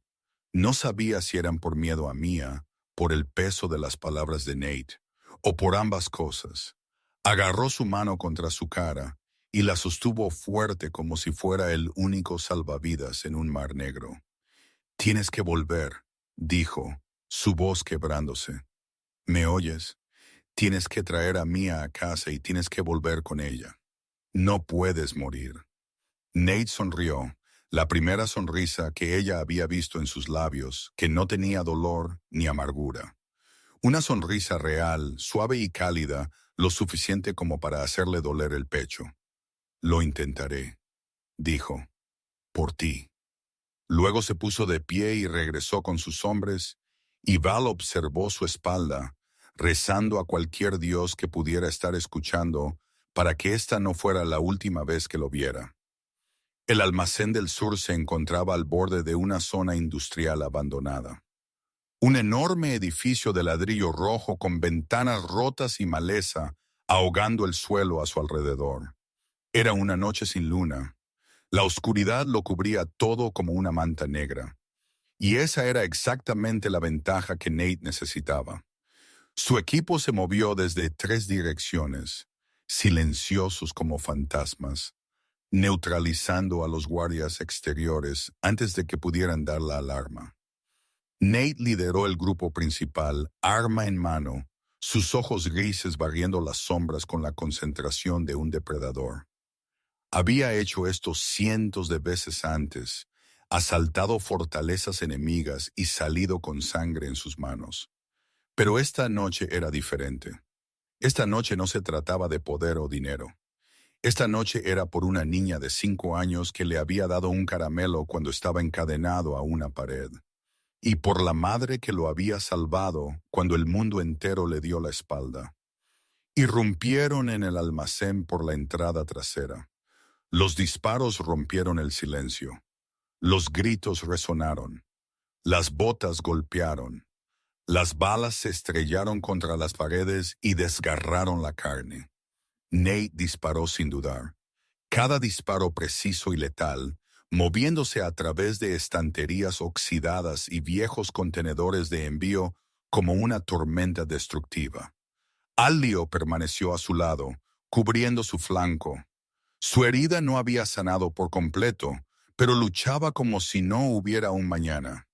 S1: No sabía si eran por miedo a Mia, por el peso de las palabras de Nate, o por ambas cosas. Agarró su mano contra su cara y la sostuvo fuerte como si fuera el único salvavidas en un mar negro. Tienes que volver, dijo, su voz quebrándose. ¿Me oyes? Tienes que traer a Mia a casa y tienes que volver con ella. No puedes morir. Nate sonrió, la primera sonrisa que ella había visto en sus labios, que no tenía dolor ni amargura. Una sonrisa real, suave y cálida, lo suficiente como para hacerle doler el pecho. Lo intentaré, dijo, por ti. Luego se puso de pie y regresó con sus hombres, y Val observó su espalda, rezando a cualquier dios que pudiera estar escuchando para que esta no fuera la última vez que lo viera. El almacén del sur se encontraba al borde de una zona industrial abandonada. Un enorme edificio de ladrillo rojo con ventanas rotas y maleza ahogando el suelo a su alrededor. Era una noche sin luna. La oscuridad lo cubría todo como una manta negra. Y esa era exactamente la ventaja que Nate necesitaba. Su equipo se movió desde 3 direcciones, silenciosos como fantasmas, neutralizando a los guardias exteriores antes de que pudieran dar la alarma. Nate lideró el grupo principal, arma en mano, sus ojos grises barriendo las sombras con la concentración de un depredador. Había hecho esto cientos de veces antes, asaltado fortalezas enemigas y salido con sangre en sus manos. Pero esta noche era diferente. Esta noche no se trataba de poder o dinero. Esta noche era por una niña de 5 años que le había dado un caramelo cuando estaba encadenado a una pared. Y por la madre que lo había salvado cuando el mundo entero le dio la espalda. Irrumpieron en el almacén por la entrada trasera. Los disparos rompieron el silencio. Los gritos resonaron. Las botas golpearon. Las balas se estrellaron contra las paredes y desgarraron la carne. Nate disparó sin dudar. Cada disparo preciso y letal, moviéndose a través de estanterías oxidadas y viejos contenedores de envío como una tormenta destructiva. Allio permaneció a su lado, cubriendo su flanco. Su herida no había sanado por completo, pero luchaba como si no hubiera un mañana.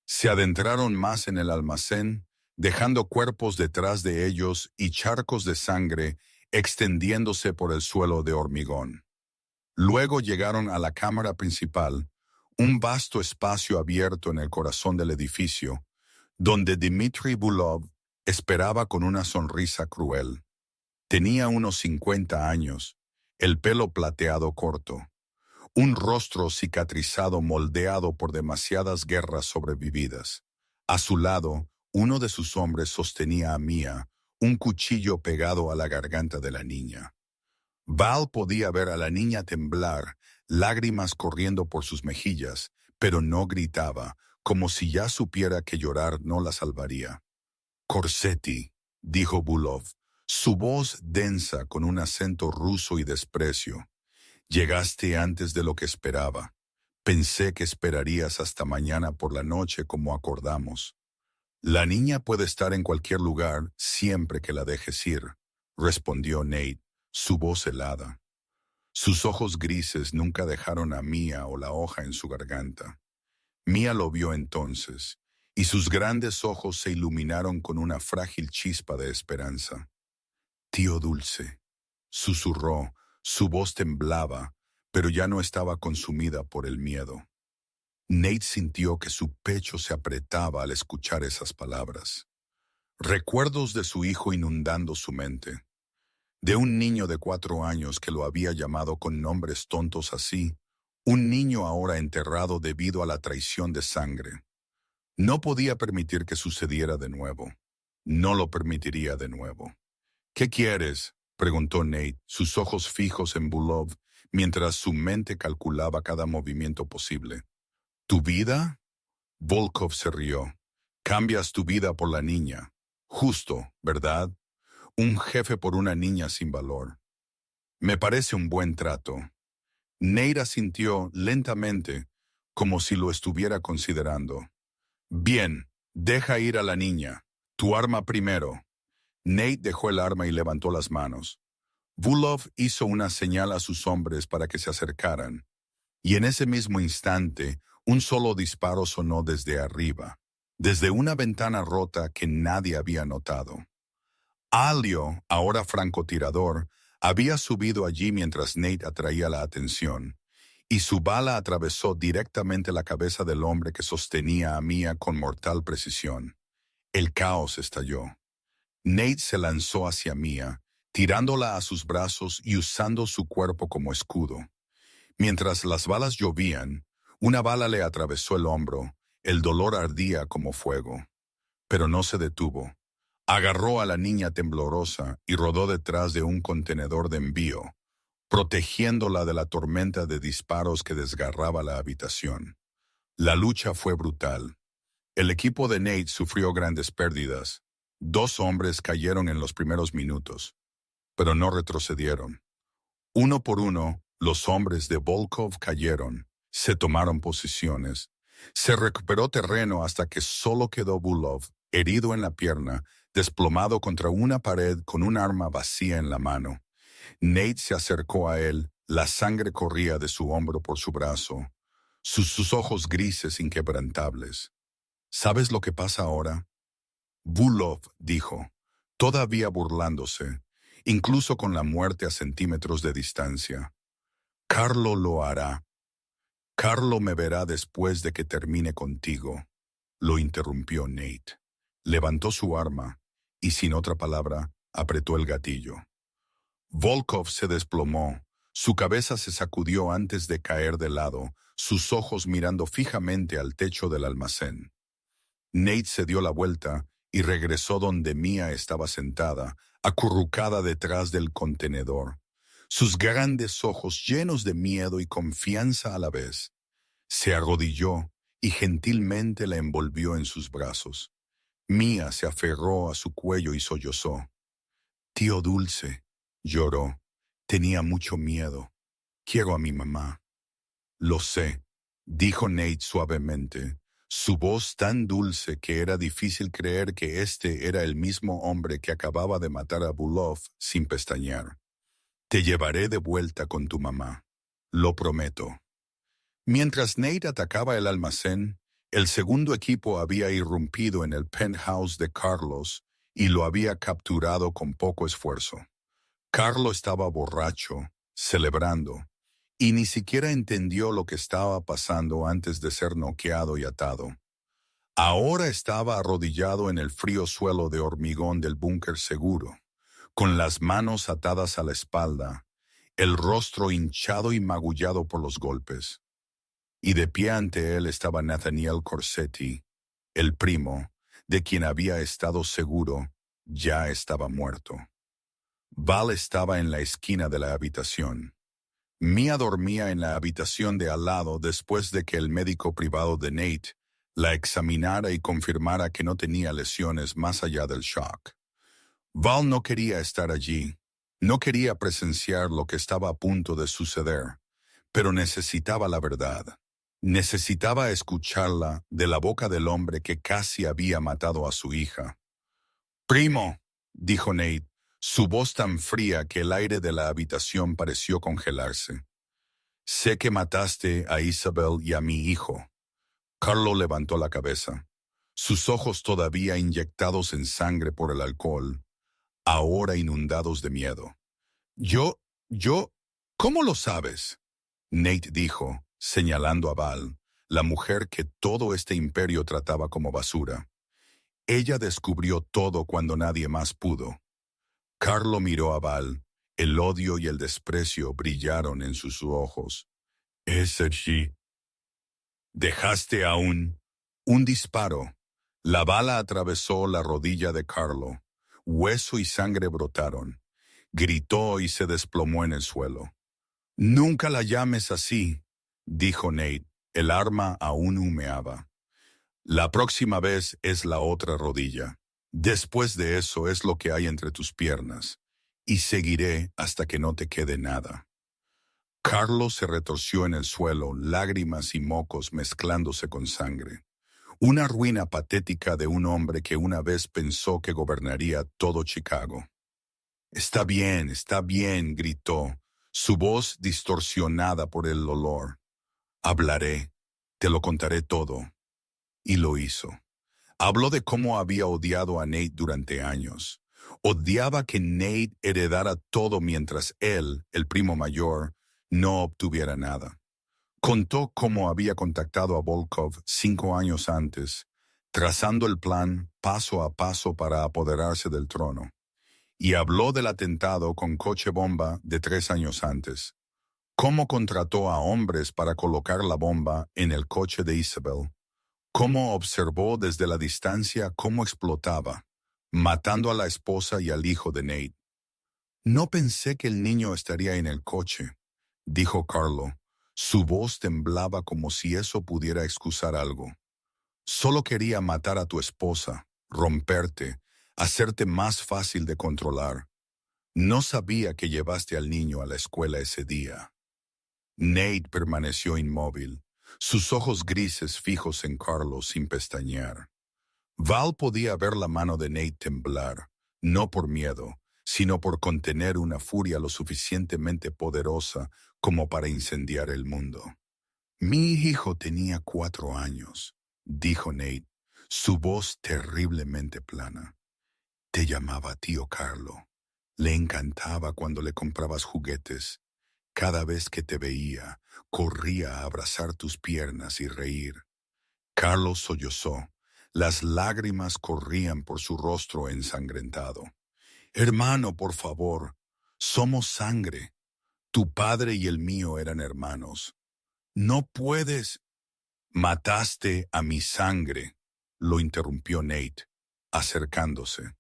S1: Se adentraron más en el almacén, dejando cuerpos detrás de ellos y charcos de sangre extendiéndose por el suelo de hormigón. Luego llegaron a la cámara principal, un vasto espacio abierto en el corazón del edificio, donde Dmitry Bulov esperaba con una sonrisa cruel. Tenía unos 50 años, el pelo plateado corto, un rostro cicatrizado moldeado por demasiadas guerras sobrevividas. A su lado, uno de sus hombres sostenía a Mia, un cuchillo pegado a la garganta de la niña. Val podía ver a la niña temblar, lágrimas corriendo por sus mejillas, pero no gritaba, como si ya supiera que llorar no la salvaría. «Corsetti», dijo Bulov, su voz densa con un acento ruso y desprecio. «Llegaste antes de lo que esperaba. Pensé que esperarías hasta mañana por la noche como acordamos». «La niña puede estar en cualquier lugar siempre que la dejes ir», respondió Nate, su voz helada. Sus ojos grises nunca dejaron a Mia o la hoja en su garganta. Mia lo vio entonces, y sus grandes ojos se iluminaron con una frágil chispa de esperanza. «Tío Dulce», susurró, su voz temblaba, pero ya no estaba consumida por el miedo. Nate sintió que su pecho se apretaba al escuchar esas palabras. Recuerdos de su hijo inundando su mente. De un niño de 4 años que lo había llamado con nombres tontos así, un niño ahora enterrado debido a la traición de sangre. No podía permitir que sucediera de nuevo. No lo permitiría de nuevo. ¿Qué quieres?, preguntó Nate, sus ojos fijos en Bulov, mientras su mente calculaba cada movimiento posible. ¿Tu vida? Volkov se rió. Cambias tu vida por la niña. Justo, ¿verdad? Un jefe por una niña sin valor. Me parece un buen trato. Nate asintió lentamente, como si lo estuviera considerando. Bien, deja ir a la niña. Tu arma primero. Nate dejó el arma y levantó las manos. Bulov hizo una señal a sus hombres para que se acercaran, y en ese mismo instante, un solo disparo sonó desde arriba, desde una ventana rota que nadie había notado. Alio, ahora francotirador, había subido allí mientras Nate atraía la atención, y su bala atravesó directamente la cabeza del hombre que sostenía a Mia con mortal precisión. El caos estalló. Nate se lanzó hacia Mia, tirándola a sus brazos y usando su cuerpo como escudo. Mientras las balas llovían, una bala le atravesó el hombro, el dolor ardía como fuego. Pero no se detuvo. Agarró a la niña temblorosa y rodó detrás de un contenedor de envío, protegiéndola de la tormenta de disparos que desgarraba la habitación. La lucha fue brutal. El equipo de Nate sufrió grandes pérdidas. 2 hombres cayeron en los primeros minutos, pero no retrocedieron. Uno por uno, los hombres de Volkov cayeron, se tomaron posiciones. Se recuperó terreno hasta que solo quedó Bulov, herido en la pierna, desplomado contra una pared con un arma vacía en la mano. Nate se acercó a él, la sangre corría de su hombro por su brazo, sus ojos grises inquebrantables. ¿Sabes lo que pasa ahora? Bulov dijo, todavía burlándose, incluso con la muerte a centímetros de distancia. Carlo lo hará. Carlo me verá después de que termine contigo, lo interrumpió Nate. Levantó su arma y, sin otra palabra, apretó el gatillo. Volkov se desplomó, su cabeza se sacudió antes de caer de lado, sus ojos mirando fijamente al techo del almacén. Nate se dio la vuelta y regresó donde Mia estaba sentada, acurrucada detrás del contenedor, sus grandes ojos llenos de miedo y confianza a la vez. Se arrodilló y gentilmente la envolvió en sus brazos. Mia se aferró a su cuello y sollozó. Tío Dulce, lloró. Tenía mucho miedo. Quiero a mi mamá. Lo sé, dijo Nate suavemente, su voz tan dulce que era difícil creer que este era el mismo hombre que acababa de matar a Bulov sin pestañear. Te llevaré de vuelta con tu mamá. Lo prometo. Mientras Nate atacaba el almacén, el segundo equipo había irrumpido en el penthouse de Carlos y lo había capturado con poco esfuerzo. Carlos estaba borracho, celebrando, y ni siquiera entendió lo que estaba pasando antes de ser noqueado y atado. Ahora estaba arrodillado en el frío suelo de hormigón del búnker seguro, con las manos atadas a la espalda, el rostro hinchado y magullado por los golpes. Y de pie ante él estaba Nathaniel Corsetti, el primo, de quien había estado seguro, ya estaba muerto. Val estaba en la esquina de la habitación. Mia dormía en la habitación de al lado después de que el médico privado de Nate la examinara y confirmara que no tenía lesiones más allá del shock. Val no quería estar allí, no quería presenciar lo que estaba a punto de suceder, pero necesitaba la verdad. Necesitaba escucharla de la boca del hombre que casi había matado a su hija. «Primo», dijo Nate, su voz tan fría que el aire de la habitación pareció congelarse. «Sé que mataste a Isabel y a mi hijo». Carlo levantó la cabeza, sus ojos todavía inyectados en sangre por el alcohol, ahora inundados de miedo. «Yo, ¿cómo lo sabes?», Nate dijo, señalando a Val, la mujer que todo este imperio trataba como basura. Ella descubrió todo cuando nadie más pudo. Carlo miró a Val, el odio y el desprecio brillaron en sus ojos. «¿Es así? ¿Dejaste aún?» Un disparo. La bala atravesó la rodilla de Carlo. hueso y sangre brotaron. Gritó y se desplomó en el suelo. «Nunca la llames así», dijo Nate. El arma aún humeaba. «La próxima vez es la otra rodilla. Después de eso es lo que hay entre tus piernas. Y seguiré hasta que no te quede nada». Carlos se retorció en el suelo, lágrimas y mocos mezclándose con sangre. Una ruina patética de un hombre que una vez pensó que gobernaría todo Chicago. Está bien», gritó, su voz distorsionada por el olor. «Hablaré, te lo contaré todo». Y lo hizo. Habló de cómo había odiado a Nate durante años. Odiaba que Nate heredara todo mientras él, el primo mayor, no obtuviera nada. Contó cómo había contactado a Volkov 5 años antes, trazando el plan paso a paso para apoderarse del trono. Y habló del atentado con coche bomba de 3 años antes. Cómo contrató a hombres para colocar la bomba en el coche de Isabel. Cómo observó desde la distancia cómo explotaba, matando a la esposa y al hijo de Nate. «No pensé que el niño estaría en el coche», dijo Carlo. Su voz temblaba como si eso pudiera excusar algo. «Solo quería matar a tu esposa, romperte, hacerte más fácil de controlar. No sabía que llevaste al niño a la escuela ese día». Nate permaneció inmóvil, sus ojos grises fijos en Carlos sin pestañear. Val podía ver la mano de Nate temblar, no por miedo, sino por contener una furia lo suficientemente poderosa como para incendiar el mundo. «Mi hijo tenía 4 años», dijo Nate, su voz terriblemente plana. «Te llamaba tío Carlo. Le encantaba cuando le comprabas juguetes. Cada vez que te veía, corría a abrazar tus piernas y reír». Carlos sollozó. Las lágrimas corrían por su rostro ensangrentado. «Hermano, por favor, somos sangre. Tu padre y el mío eran hermanos. No puedes». «Mataste a mi sangre», lo interrumpió Nate, acercándose.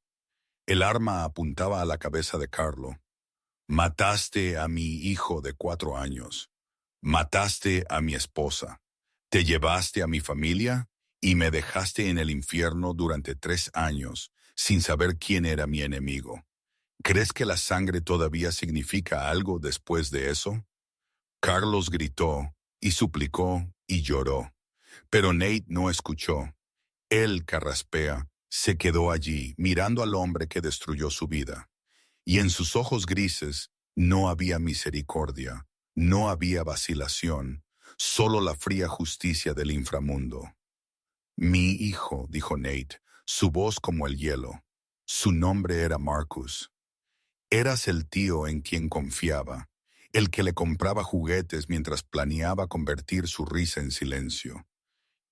S1: El arma apuntaba a la cabeza de Carlo. «Mataste a mi hijo de 4 años. Mataste a mi esposa. Te llevaste a mi familia y me dejaste en el infierno durante 3 años sin saber quién era mi enemigo. ¿Crees que la sangre todavía significa algo después de eso?» Carlos gritó y suplicó y lloró, pero Nate no escuchó. Él, carraspea, se quedó allí mirando al hombre que destruyó su vida. Y en sus ojos grises no había misericordia, no había vacilación, solo la fría justicia del inframundo. «Mi hijo», dijo Nate, su voz como el hielo. Su nombre era Marcus. «Eras el tío en quien confiaba, el que le compraba juguetes mientras planeaba convertir su risa en silencio.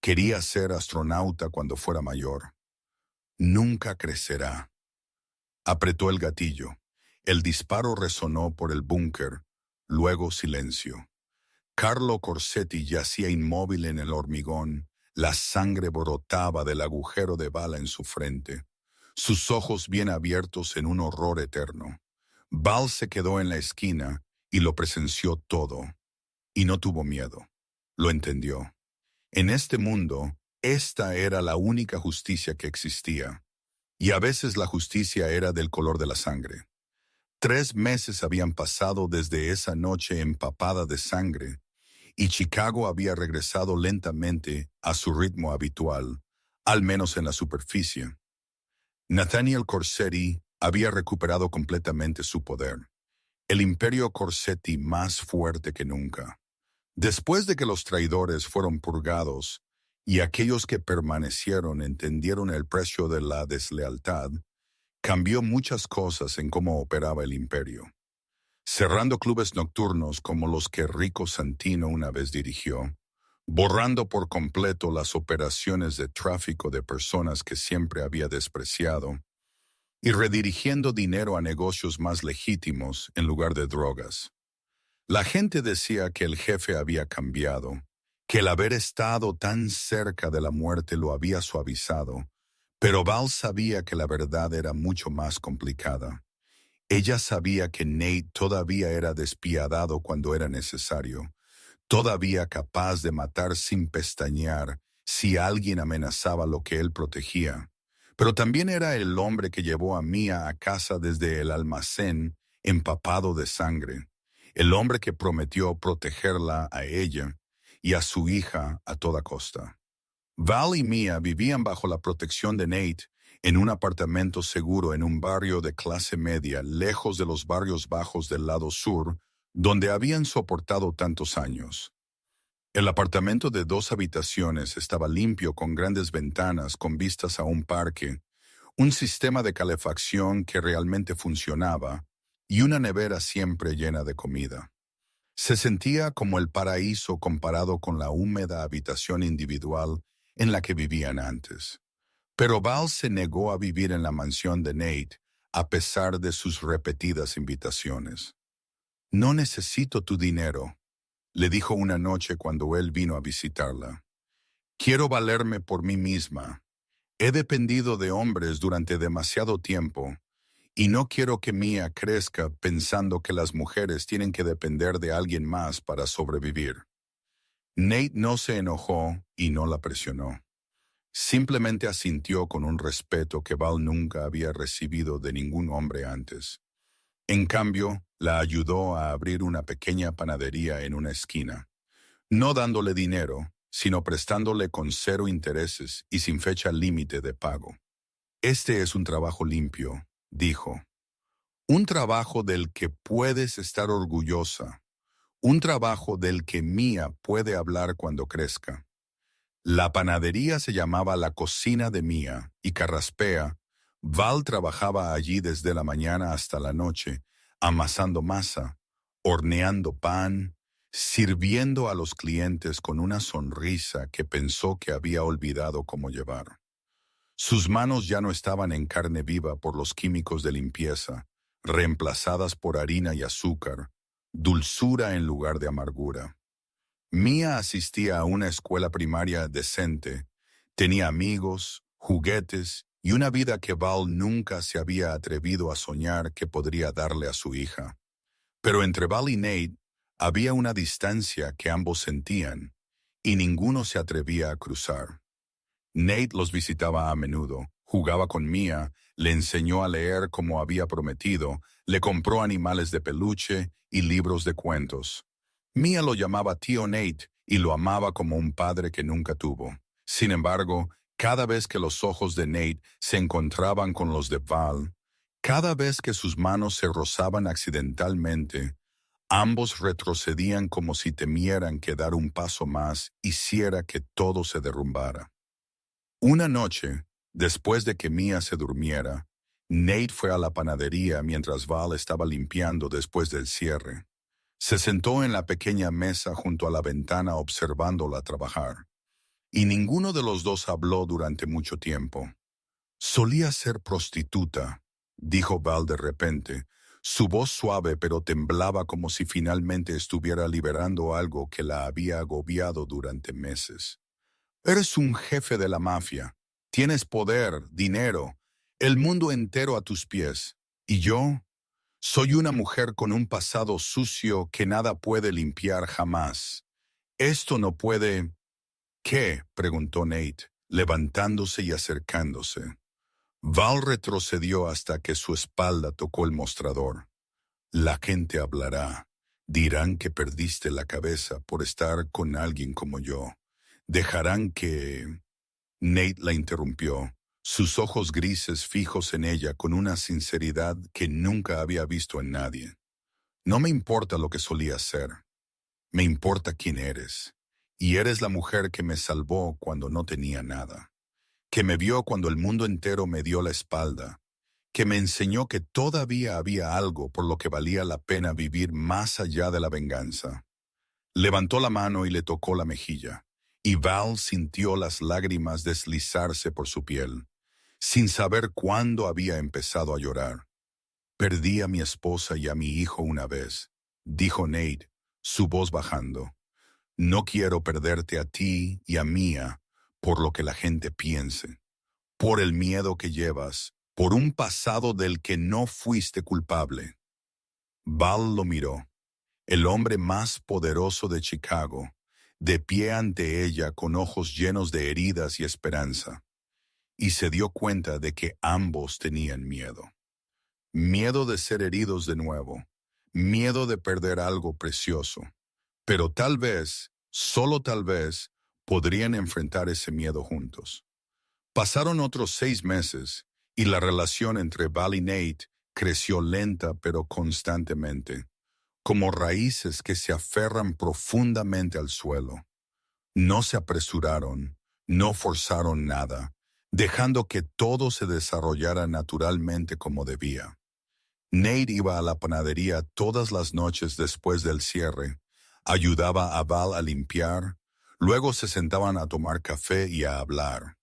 S1: Quería ser astronauta cuando fuera mayor. Nunca crecerá». Apretó el gatillo. El disparo resonó por el búnker, luego silencio. Carlo Corsetti yacía inmóvil en el hormigón. La sangre brotaba del agujero de bala en su frente, sus ojos bien abiertos en un horror eterno. Val se quedó en la esquina y lo presenció todo. Y no tuvo miedo. Lo entendió. En este mundo, esta era la única justicia que existía. Y a veces la justicia era del color de la sangre. 3 meses habían pasado desde esa noche empapada de sangre, y Chicago había regresado lentamente a su ritmo habitual, al menos en la superficie. Nathaniel Corsetti había recuperado completamente su poder. El imperio Corsetti más fuerte que nunca. Después de que los traidores fueron purgados y aquellos que permanecieron entendieron el precio de la deslealtad, cambió muchas cosas en cómo operaba el imperio. Cerrando clubes nocturnos como los que Rico Santino una vez dirigió, borrando por completo las operaciones de tráfico de personas que siempre había despreciado, y redirigiendo dinero a negocios más legítimos en lugar de drogas. La gente decía que el jefe había cambiado, que el haber estado tan cerca de la muerte lo había suavizado, Pero Val sabía que la verdad era mucho más complicada. Ella sabía que Nate todavía era despiadado cuando era necesario, todavía capaz de matar sin pestañear si alguien amenazaba lo que él protegía. Pero también era el hombre que llevó a Mia a casa desde el almacén empapado de sangre, el hombre que prometió protegerla a ella y a su hija a toda costa. Val y Mia vivían bajo la protección de Nate en un apartamento seguro en un barrio de clase media, lejos de los barrios bajos del lado sur, donde habían soportado tantos años. El apartamento de 2 habitaciones estaba limpio con grandes ventanas con vistas a un parque, un sistema de calefacción que realmente funcionaba y una nevera siempre llena de comida. Se sentía como el paraíso comparado con la húmeda habitación individual en la que vivían antes. Pero Val se negó a vivir en la mansión de Nate a pesar de sus repetidas invitaciones. «No necesito tu dinero», le dijo una noche cuando él vino a visitarla. «Quiero valerme por mí misma. He dependido de hombres durante demasiado tiempo y no quiero que Mia crezca pensando que las mujeres tienen que depender de alguien más para sobrevivir». Nate no se enojó y no la presionó. Simplemente asintió con un respeto que Val nunca había recibido de ningún hombre antes. En cambio, la ayudó a abrir una pequeña panadería en una esquina, no dándole dinero, sino prestándole con 0 intereses y sin fecha límite de pago. «Este es un trabajo limpio», dijo. «Un trabajo del que puedes estar orgullosa. Un trabajo del que Mia puede hablar cuando crezca». La panadería se llamaba La Cocina de Mia y Carraspea. Val trabajaba allí desde la mañana hasta la noche, amasando masa, horneando pan, sirviendo a los clientes con una sonrisa que pensó que había olvidado cómo llevar. Sus manos ya no estaban en carne viva por los químicos de limpieza, reemplazadas por harina y azúcar, dulzura en lugar de amargura. Mia asistía a una escuela primaria decente, tenía amigos, juguetes y una vida que Val nunca se había atrevido a soñar que podría darle a su hija. Pero entre Val y Nate había una distancia que ambos sentían, y ninguno se atrevía a cruzar. Nate los visitaba a menudo, jugaba con Mia, le enseñó a leer como había prometido, le compró animales de peluche y libros de cuentos. Mia lo llamaba tío Nate y lo amaba como un padre que nunca tuvo. Sin embargo, cada vez que los ojos de Nate se encontraban con los de Val, cada vez que sus manos se rozaban accidentalmente, ambos retrocedían como si temieran que dar un paso más hiciera que todo se derrumbara. Una noche, después de que Mia se durmiera, Nate fue a la panadería mientras Val estaba limpiando después del cierre. Se sentó en la pequeña mesa junto a la ventana observándola trabajar. Y ninguno de los dos habló durante mucho tiempo. «Solía ser prostituta», dijo Val de repente. Su voz suave pero temblaba como si finalmente estuviera liberando algo que la había agobiado durante meses. «Eres un jefe de la mafia. Tienes poder, dinero, el mundo entero a tus pies. ¿Y yo? Soy una mujer con un pasado sucio que nada puede limpiar jamás. Esto no puede...» «¿Qué?», preguntó Nate, levantándose y acercándose. Val retrocedió hasta que su espalda tocó el mostrador. «La gente hablará. Dirán que perdiste la cabeza por estar con alguien como yo. Dejarán que...» Nate la interrumpió, sus ojos grises fijos en ella con una sinceridad que nunca había visto en nadie. «No me importa lo que solías ser. Me importa quién eres. Y eres la mujer que me salvó cuando no tenía nada. Que me vio cuando el mundo entero me dio la espalda. Que me enseñó que todavía había algo por lo que valía la pena vivir más allá de la venganza». Levantó la mano y le tocó la mejilla, y Val sintió las lágrimas deslizarse por su piel, sin saber cuándo había empezado a llorar. «Perdí a mi esposa y a mi hijo una vez», dijo Nate, su voz bajando. «No quiero perderte a ti y a Mia por lo que la gente piense. por el miedo que llevas, por un pasado del que no fuiste culpable. Val lo miró, el hombre más poderoso de Chicago, de pie ante ella con ojos llenos de heridas y esperanza, y se dio cuenta de que ambos tenían miedo. Miedo de ser heridos de nuevo, miedo de perder algo precioso. Pero tal vez, solo tal vez, podrían enfrentar ese miedo juntos. Pasaron otros 6 meses, y la relación entre Val y Nate creció lenta pero constantemente, como raíces que se aferran profundamente al suelo. No se apresuraron, no forzaron nada, dejando que todo se desarrollara naturalmente como debía. Nate iba a la panadería todas las noches después del cierre, ayudaba a Val a limpiar, luego se sentaban a tomar café y a hablar.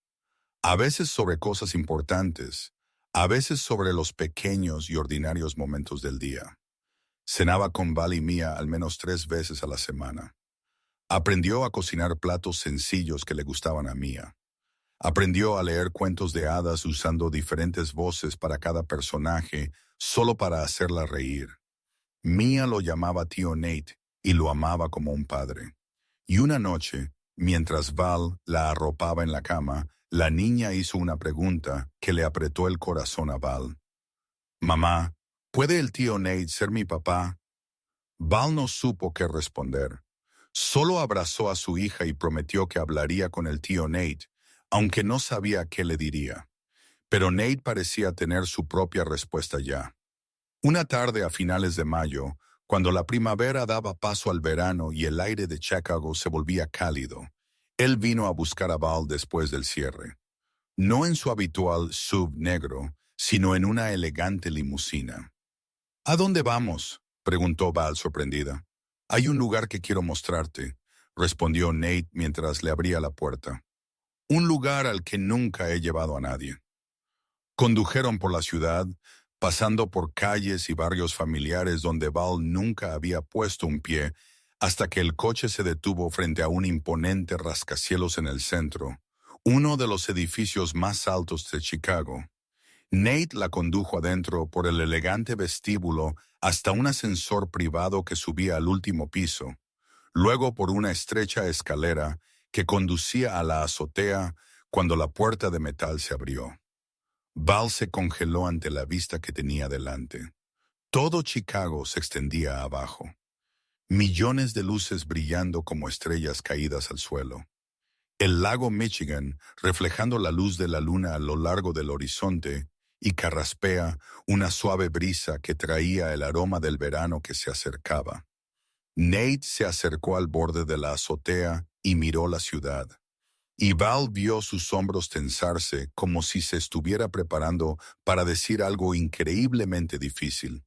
S1: A veces sobre cosas importantes, a veces sobre los pequeños y ordinarios momentos del día. Cenaba con Val y Mia al menos 3 veces a la semana. Aprendió a cocinar platos sencillos que le gustaban a Mia. Aprendió a leer cuentos de hadas usando diferentes voces para cada personaje, solo para hacerla reír. Mia lo llamaba tío Nate y lo amaba como un padre. Y una noche, mientras Val la arropaba en la cama, la niña hizo una pregunta que le apretó el corazón a Val. «Mamá, ¿puede el tío Nate ser mi papá?» Val no supo qué responder. Solo abrazó a su hija y prometió que hablaría con el tío Nate, aunque no sabía qué le diría. Pero Nate parecía tener su propia respuesta ya. Una tarde a finales de mayo, cuando la primavera daba paso al verano y el aire de Chicago se volvía cálido, él vino a buscar a Val después del cierre. No en su habitual SUV negro, sino en una elegante limusina. «¿A dónde vamos?», preguntó Val sorprendida. «Hay un lugar que quiero mostrarte», respondió Nate mientras le abría la puerta. «Un lugar al que nunca he llevado a nadie». Condujeron por la ciudad, pasando por calles y barrios familiares donde Val nunca había puesto un pie, hasta que el coche se detuvo frente a un imponente rascacielos en el centro, uno de los edificios más altos de Chicago. Nate la condujo adentro por el elegante vestíbulo hasta un ascensor privado que subía al último piso, luego por una estrecha escalera que conducía a la azotea cuando la puerta de metal se abrió. Val se congeló ante la vista que tenía delante. Todo Chicago se extendía abajo. Millones de luces brillando como estrellas caídas al suelo. El lago Michigan reflejando la luz de la luna a lo largo del horizonte y carraspea una suave brisa que traía el aroma del verano que se acercaba. Nate se acercó al borde de la azotea y miró la ciudad. Y Val vio sus hombros tensarse como si se estuviera preparando para decir algo increíblemente difícil.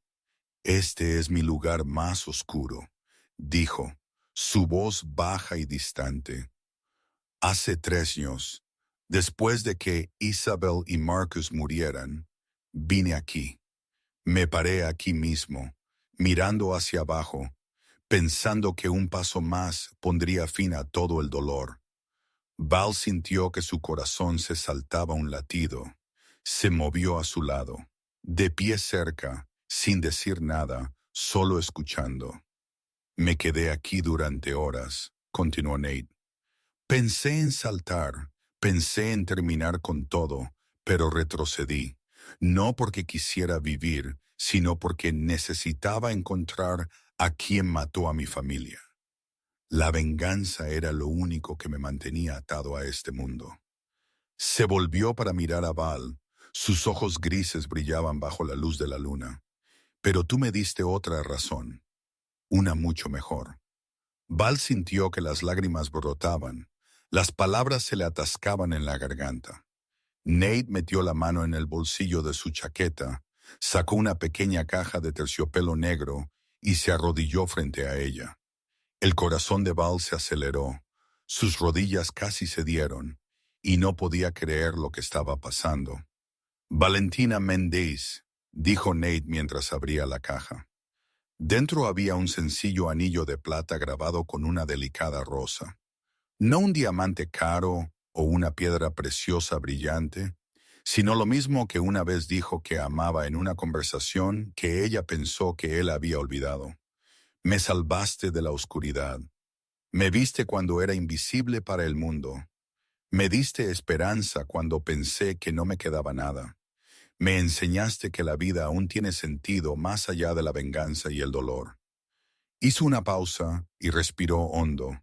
S1: «Este es mi lugar más oscuro», dijo, su voz baja y distante. «Hace 3 años, después de que Isabel y Marcus murieran, vine aquí. Me paré aquí mismo, mirando hacia abajo, pensando que un paso más pondría fin a todo el dolor». Val sintió que su corazón se saltaba un latido. Se movió a su lado, de pie cerca, sin decir nada, solo escuchando. «Me quedé aquí durante horas», continuó Nate. «Pensé en saltar, pensé en terminar con todo, pero retrocedí. No porque quisiera vivir, sino porque necesitaba encontrar a quien mató a mi familia. La venganza era lo único que me mantenía atado a este mundo». Se volvió para mirar a Val. Sus ojos grises brillaban bajo la luz de la luna. «Pero tú me diste otra razón, una mucho mejor». Val sintió que las lágrimas brotaban. Las palabras se le atascaban en la garganta. Nate metió la mano en el bolsillo de su chaqueta, sacó una pequeña caja de terciopelo negro y se arrodilló frente a ella. El corazón de Val se aceleró, sus rodillas casi cedieron, y no podía creer lo que estaba pasando. «Valentina Méndez», dijo Nate mientras abría la caja. Dentro había un sencillo anillo de plata grabado con una delicada rosa. No un diamante caro o una piedra preciosa brillante, sino lo mismo que una vez dijo que amaba en una conversación que ella pensó que él había olvidado. Me salvaste de la oscuridad. Me viste cuando era invisible para el mundo. Me diste esperanza cuando pensé que no me quedaba nada. Me enseñaste que la vida aún tiene sentido más allá de la venganza y el dolor. Hizo una pausa y respiró hondo.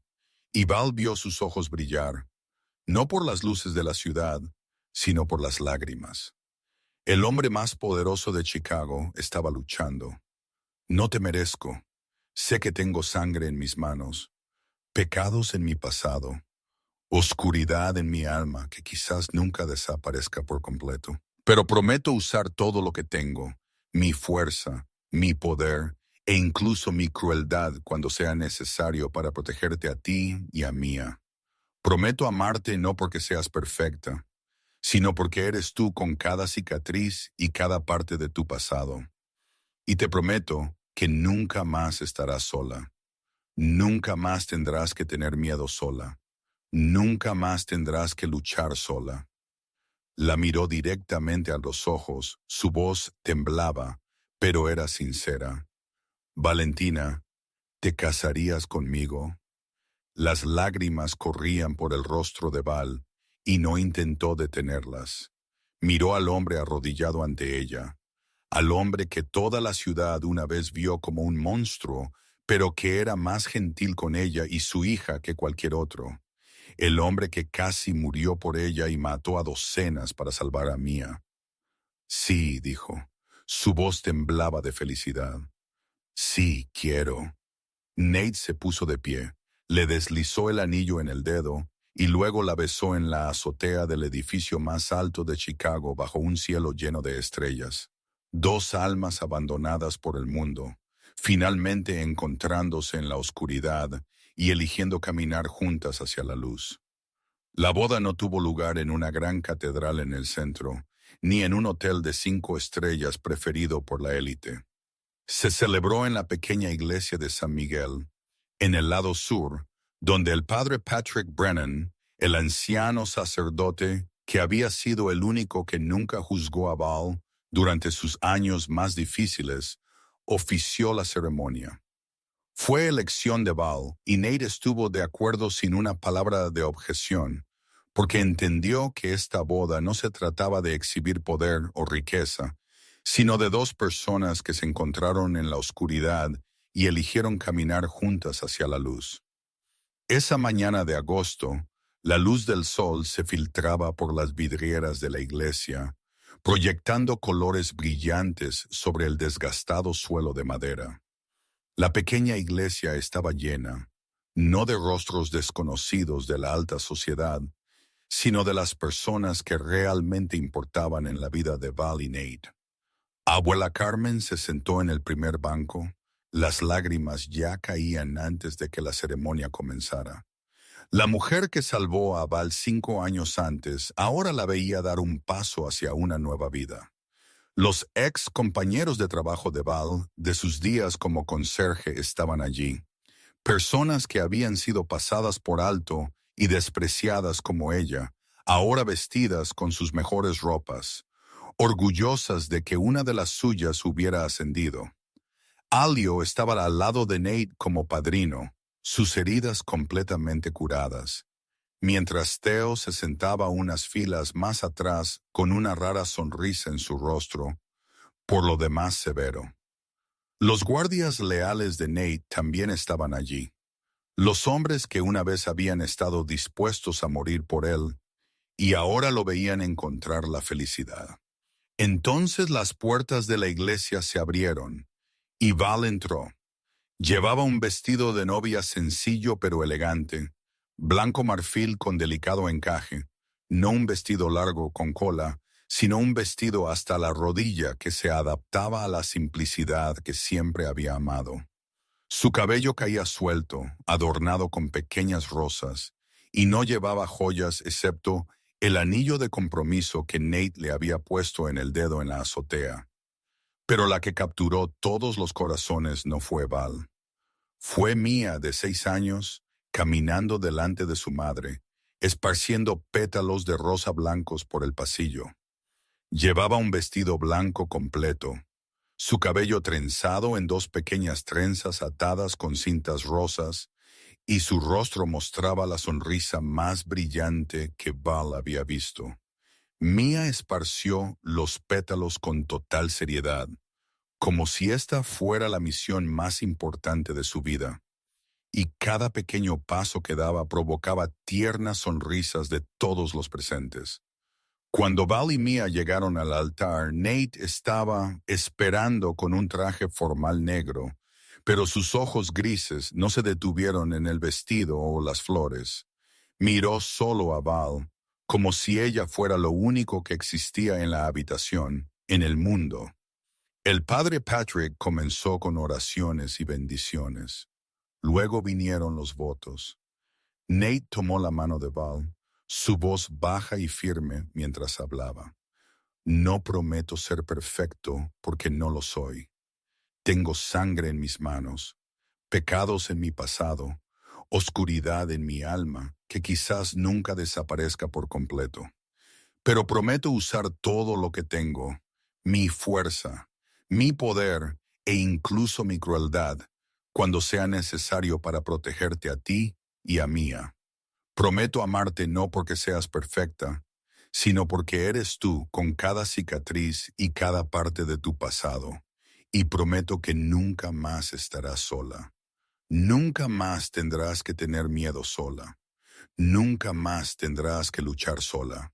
S1: Y Val vio sus ojos brillar, no por las luces de la ciudad, sino por las lágrimas. El hombre más poderoso de Chicago estaba luchando. No te merezco. Sé que tengo sangre en mis manos, pecados en mi pasado, oscuridad en mi alma que quizás nunca desaparezca por completo. Pero prometo usar todo lo que tengo, mi fuerza, mi poder e incluso mi crueldad cuando sea necesario para protegerte a ti y a Mía. Prometo amarte no porque seas perfecta, sino porque eres tú con cada cicatriz y cada parte de tu pasado. Y te prometo que nunca más estarás sola. Nunca más tendrás que tener miedo sola. Nunca más tendrás que luchar sola. La miró directamente a los ojos, su voz temblaba, pero era sincera. Valentina, ¿te casarías conmigo? Las lágrimas corrían por el rostro de Val, y no intentó detenerlas. Miró al hombre arrodillado ante ella, al hombre que toda la ciudad una vez vio como un monstruo, pero que era más gentil con ella y su hija que cualquier otro. El hombre que casi murió por ella y mató a docenas para salvar a Mía. Sí, dijo. Su voz temblaba de felicidad. Sí, quiero. Nate se puso de pie, le deslizó el anillo en el dedo y luego la besó en la azotea del edificio más alto de Chicago bajo un cielo lleno de estrellas. Dos almas abandonadas por el mundo, finalmente encontrándose en la oscuridad y eligiendo caminar juntas hacia la luz. La boda no tuvo lugar en una gran catedral en el centro, ni en un hotel de 5 estrellas preferido por la élite. Se celebró en la pequeña iglesia de San Miguel, en el lado sur, donde el padre Patrick Brennan, el anciano sacerdote que había sido el único que nunca juzgó a Val durante sus años más difíciles, ofició la ceremonia. Fue elección de Val y Nate estuvo de acuerdo sin una palabra de objeción, porque entendió que esta boda no se trataba de exhibir poder o riqueza, sino de dos personas que se encontraron en la oscuridad y eligieron caminar juntas hacia la luz. Esa mañana de agosto, la luz del sol se filtraba por las vidrieras de la iglesia, proyectando colores brillantes sobre el desgastado suelo de madera. La pequeña iglesia estaba llena, no de rostros desconocidos de la alta sociedad, sino de las personas que realmente importaban en la vida de Val y Nate. Abuela Carmen se sentó en el primer banco. Las lágrimas ya caían antes de que la ceremonia comenzara. La mujer que salvó a Val 5 años antes ahora la veía dar un paso hacia una nueva vida. Los ex compañeros de trabajo de Val, de sus días como conserje, estaban allí. Personas que habían sido pasadas por alto y despreciadas como ella, ahora vestidas con sus mejores ropas, orgullosas de que una de las suyas hubiera ascendido. Alio estaba al lado de Nate como padrino, sus heridas completamente curadas, mientras Theo se sentaba unas filas más atrás con una rara sonrisa en su rostro, por lo demás severo. Los guardias leales de Nate también estaban allí, los hombres que una vez habían estado dispuestos a morir por él y ahora lo veían encontrar la felicidad. Entonces las puertas de la iglesia se abrieron y Val entró. Llevaba un vestido de novia sencillo pero elegante, blanco marfil con delicado encaje, no un vestido largo con cola, sino un vestido hasta la rodilla que se adaptaba a la simplicidad que siempre había amado. Su cabello caía suelto, adornado con pequeñas rosas, y no llevaba joyas excepto el anillo de compromiso que Nate le había puesto en el dedo en la azotea. Pero la que capturó todos los corazones no fue Val. Fue Mía, de 6 años, caminando delante de su madre, esparciendo pétalos de rosa blancos por el pasillo. Llevaba un vestido blanco completo, su cabello trenzado en dos pequeñas trenzas atadas con cintas rosas, y su rostro mostraba la sonrisa más brillante que Val había visto. Mia esparció los pétalos con total seriedad, como si esta fuera la misión más importante de su vida, y cada pequeño paso que daba provocaba tiernas sonrisas de todos los presentes. Cuando Val y Mia llegaron al altar, Nate estaba esperando con un traje formal negro, pero sus ojos grises no se detuvieron en el vestido o las flores. Miró solo a Val, como si ella fuera lo único que existía en la habitación, en el mundo. El padre Patrick comenzó con oraciones y bendiciones. Luego vinieron los votos. Nate tomó la mano de Val, su voz baja y firme mientras hablaba. No prometo ser perfecto porque no lo soy. Tengo sangre en mis manos, pecados en mi pasado, oscuridad en mi alma que quizás nunca desaparezca por completo. Pero prometo usar todo lo que tengo, mi fuerza, mi poder e incluso mi crueldad, cuando sea necesario para protegerte a ti y a Mía. Prometo amarte no porque seas perfecta, sino porque eres tú con cada cicatriz y cada parte de tu pasado. Y prometo que nunca más estarás sola. Nunca más tendrás que tener miedo sola. Nunca más tendrás que luchar sola.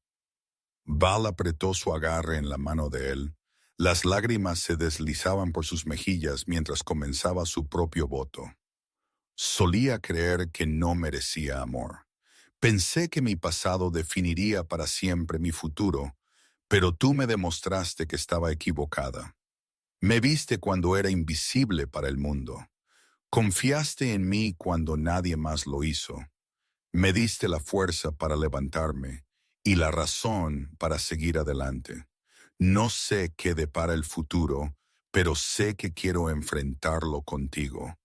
S1: Val apretó su agarre en la mano de él. Las lágrimas se deslizaban por sus mejillas mientras comenzaba su propio voto. Solía creer que no merecía amor. Pensé que mi pasado definiría para siempre mi futuro, pero tú me demostraste que estaba equivocada. Me viste cuando era invisible para el mundo. Confiaste en mí cuando nadie más lo hizo. Me diste la fuerza para levantarme y la razón para seguir adelante. No sé qué depara el futuro, pero sé que quiero enfrentarlo contigo,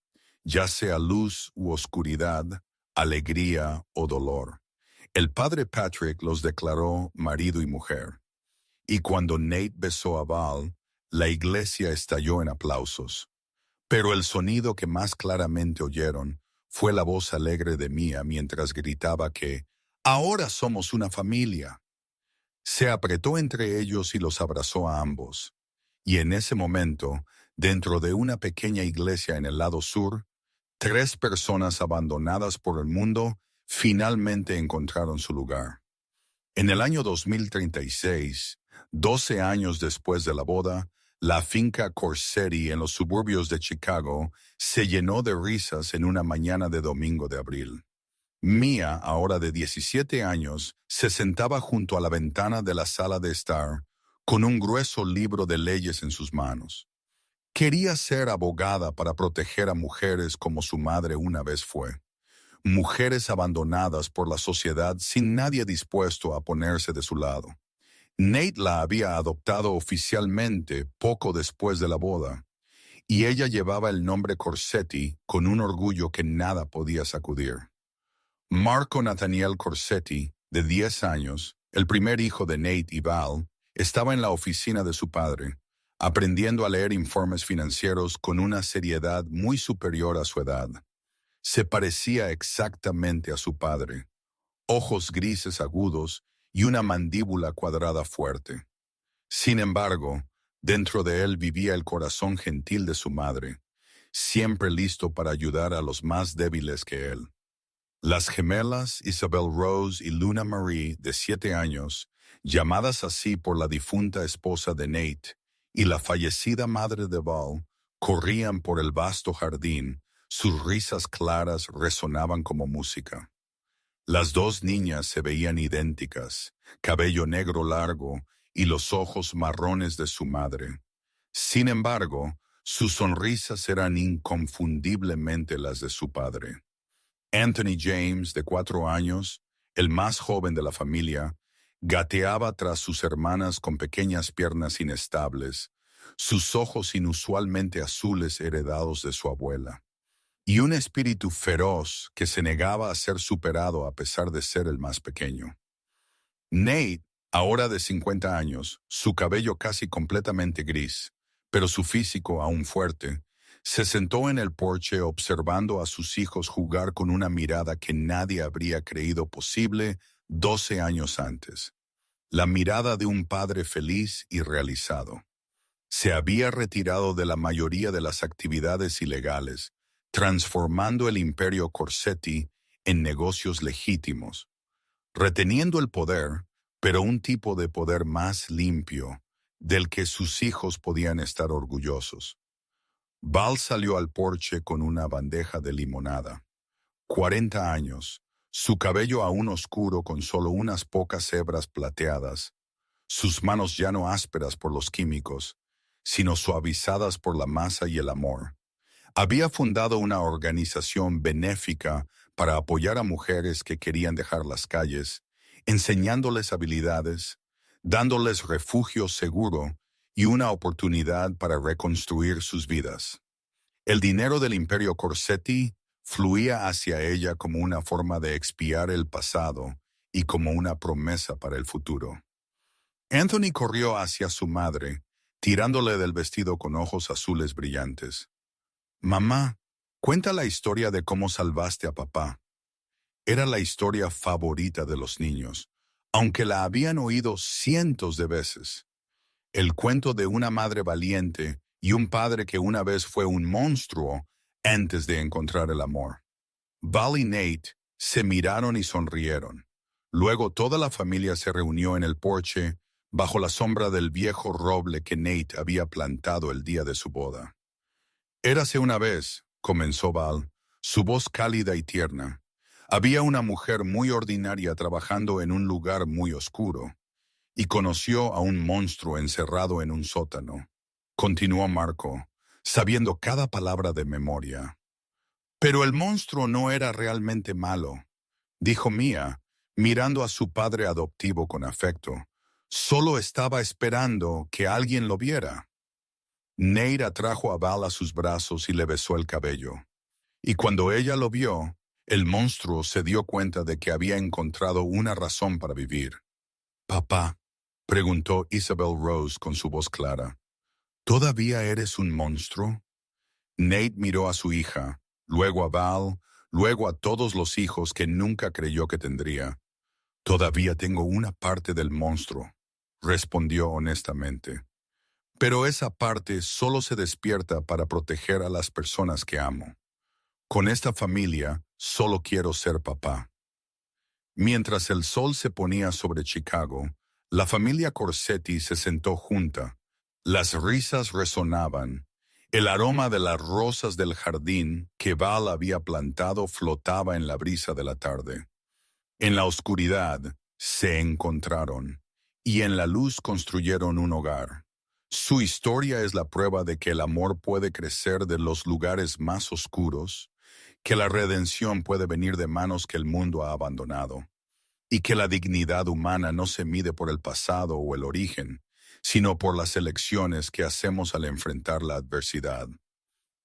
S1: ya sea luz u oscuridad, alegría o dolor. El padre Patrick los declaró marido y mujer, y cuando Nate besó a Val, la iglesia estalló en aplausos. Pero el sonido que más claramente oyeron fue la voz alegre de Mia mientras gritaba que «Ahora somos una familia». Se apretó entre ellos y los abrazó a ambos. Y en ese momento, dentro de una pequeña iglesia en el lado sur, 3 personas abandonadas por el mundo finalmente encontraron su lugar. En el año 2036, 12 años después de la boda, la finca Corsetti en los suburbios de Chicago se llenó de risas en una mañana de domingo de abril. Mia, ahora de 17 años, se sentaba junto a la ventana de la sala de estar, con un grueso libro de leyes en sus manos. Quería ser abogada para proteger a mujeres como su madre una vez fue. Mujeres abandonadas por la sociedad sin nadie dispuesto a ponerse de su lado. Nate la había adoptado oficialmente poco después de la boda, y ella llevaba el nombre Corsetti con un orgullo que nada podía sacudir. Marco Nathaniel Corsetti, de 10 años, el primer hijo de Nate y Val, estaba en la oficina de su padre, aprendiendo a leer informes financieros con una seriedad muy superior a su edad. Se parecía exactamente a su padre, ojos grises agudos y una mandíbula cuadrada fuerte. Sin embargo, dentro de él vivía el corazón gentil de su madre, siempre listo para ayudar a los más débiles que él. Las gemelas Isabel Rose y Luna Marie, de 7 años, llamadas así por la difunta esposa de Nate, y la fallecida madre de Val, corrían por el vasto jardín. Sus risas claras resonaban como música. Las 2 niñas se veían idénticas, cabello negro largo y los ojos marrones de su madre. Sin embargo, sus sonrisas eran inconfundiblemente las de su padre. Anthony James, de 4 años, el más joven de la familia, gateaba tras sus hermanas con pequeñas piernas inestables, sus ojos inusualmente azules heredados de su abuela, y un espíritu feroz que se negaba a ser superado a pesar de ser el más pequeño. Nate, Ahora de 50 años, su cabello casi completamente gris, pero su físico aún fuerte, se sentó en el porche observando a sus hijos jugar con una mirada que nadie habría creído posible 12 años antes. La mirada de un padre feliz y realizado. Se había retirado de la mayoría de las actividades ilegales, transformando el imperio Corsetti en negocios legítimos, reteniendo el poder, pero un tipo de poder más limpio, del que sus hijos podían estar orgullosos. Val salió al porche con una bandeja de limonada. 40 años, su cabello aún oscuro con solo unas pocas hebras plateadas, sus manos ya no ásperas por los químicos, sino suavizadas por la masa y el amor. Había fundado una organización benéfica para apoyar a mujeres que querían dejar las calles, enseñándoles habilidades, dándoles refugio seguro y una oportunidad para reconstruir sus vidas. El dinero del imperio Corsetti fluía hacia ella como una forma de expiar el pasado y como una promesa para el futuro. Anthony corrió hacia su madre, tirándole del vestido con ojos azules brillantes. «Mamá, cuenta la historia de cómo salvaste a papá». Era la historia favorita de los niños, aunque la habían oído cientos de veces. El cuento de una madre valiente y un padre que una vez fue un monstruo antes de encontrar el amor. Val y Nate se miraron y sonrieron. Luego toda la familia se reunió en el porche, bajo la sombra del viejo roble que Nate había plantado el día de su boda. «Érase una vez», comenzó Val, su voz cálida y tierna. «Había una mujer muy ordinaria trabajando en un lugar muy oscuro, y conoció a un monstruo encerrado en un sótano». Continuó Marco, sabiendo cada palabra de memoria. «Pero el monstruo no era realmente malo», dijo Mia, mirando a su padre adoptivo con afecto. «Solo estaba esperando que alguien lo viera». Nate atrajo a Val a sus brazos y le besó el cabello. Y cuando ella lo vio, el monstruo se dio cuenta de que había encontrado una razón para vivir. «Papá», preguntó Isabel Rose con su voz clara, «¿todavía eres un monstruo?» Nate miró a su hija, luego a Val, luego a todos los hijos que nunca creyó que tendría. «Todavía tengo una parte del monstruo», respondió honestamente. «Pero esa parte solo se despierta para proteger a las personas que amo. Con esta familia solo quiero ser papá». Mientras el sol se ponía sobre Chicago, la familia Corsetti se sentó junta. Las risas resonaban. El aroma de las rosas del jardín que Val había plantado flotaba en la brisa de la tarde. En la oscuridad se encontraron, y en la luz construyeron un hogar. Su historia es la prueba de que el amor puede crecer de los lugares más oscuros, que la redención puede venir de manos que el mundo ha abandonado, y que la dignidad humana no se mide por el pasado o el origen, sino por las elecciones que hacemos al enfrentar la adversidad.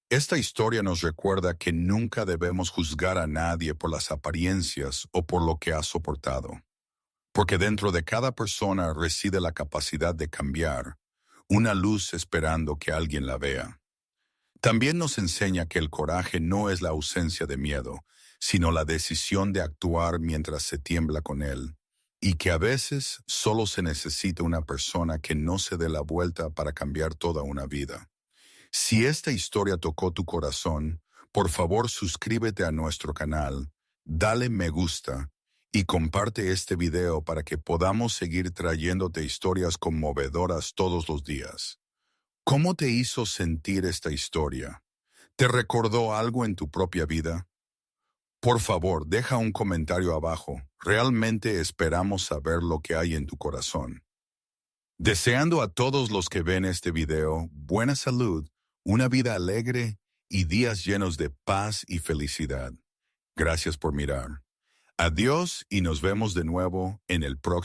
S1: Esta historia nos recuerda que nunca debemos juzgar a nadie por las apariencias o por lo que ha soportado, porque dentro de cada persona reside la capacidad de cambiar, una luz esperando que alguien la vea. También nos enseña que el coraje no es la ausencia de miedo, sino la decisión de actuar mientras se tiembla con él, y que a veces solo se necesita una persona que no se dé la vuelta para cambiar toda una vida. Si esta historia tocó tu corazón, por favor suscríbete a nuestro canal, dale me gusta y comparte este video para que podamos seguir trayéndote historias conmovedoras todos los días. ¿Cómo te hizo sentir esta historia? ¿Te recordó algo en tu propia vida? Por favor, deja un comentario abajo. Realmente esperamos saber lo que hay en tu corazón. Deseando a todos los que ven este video buena salud, una vida alegre y días llenos de paz y felicidad. Gracias por mirar. Adiós y nos vemos de nuevo en el próximo.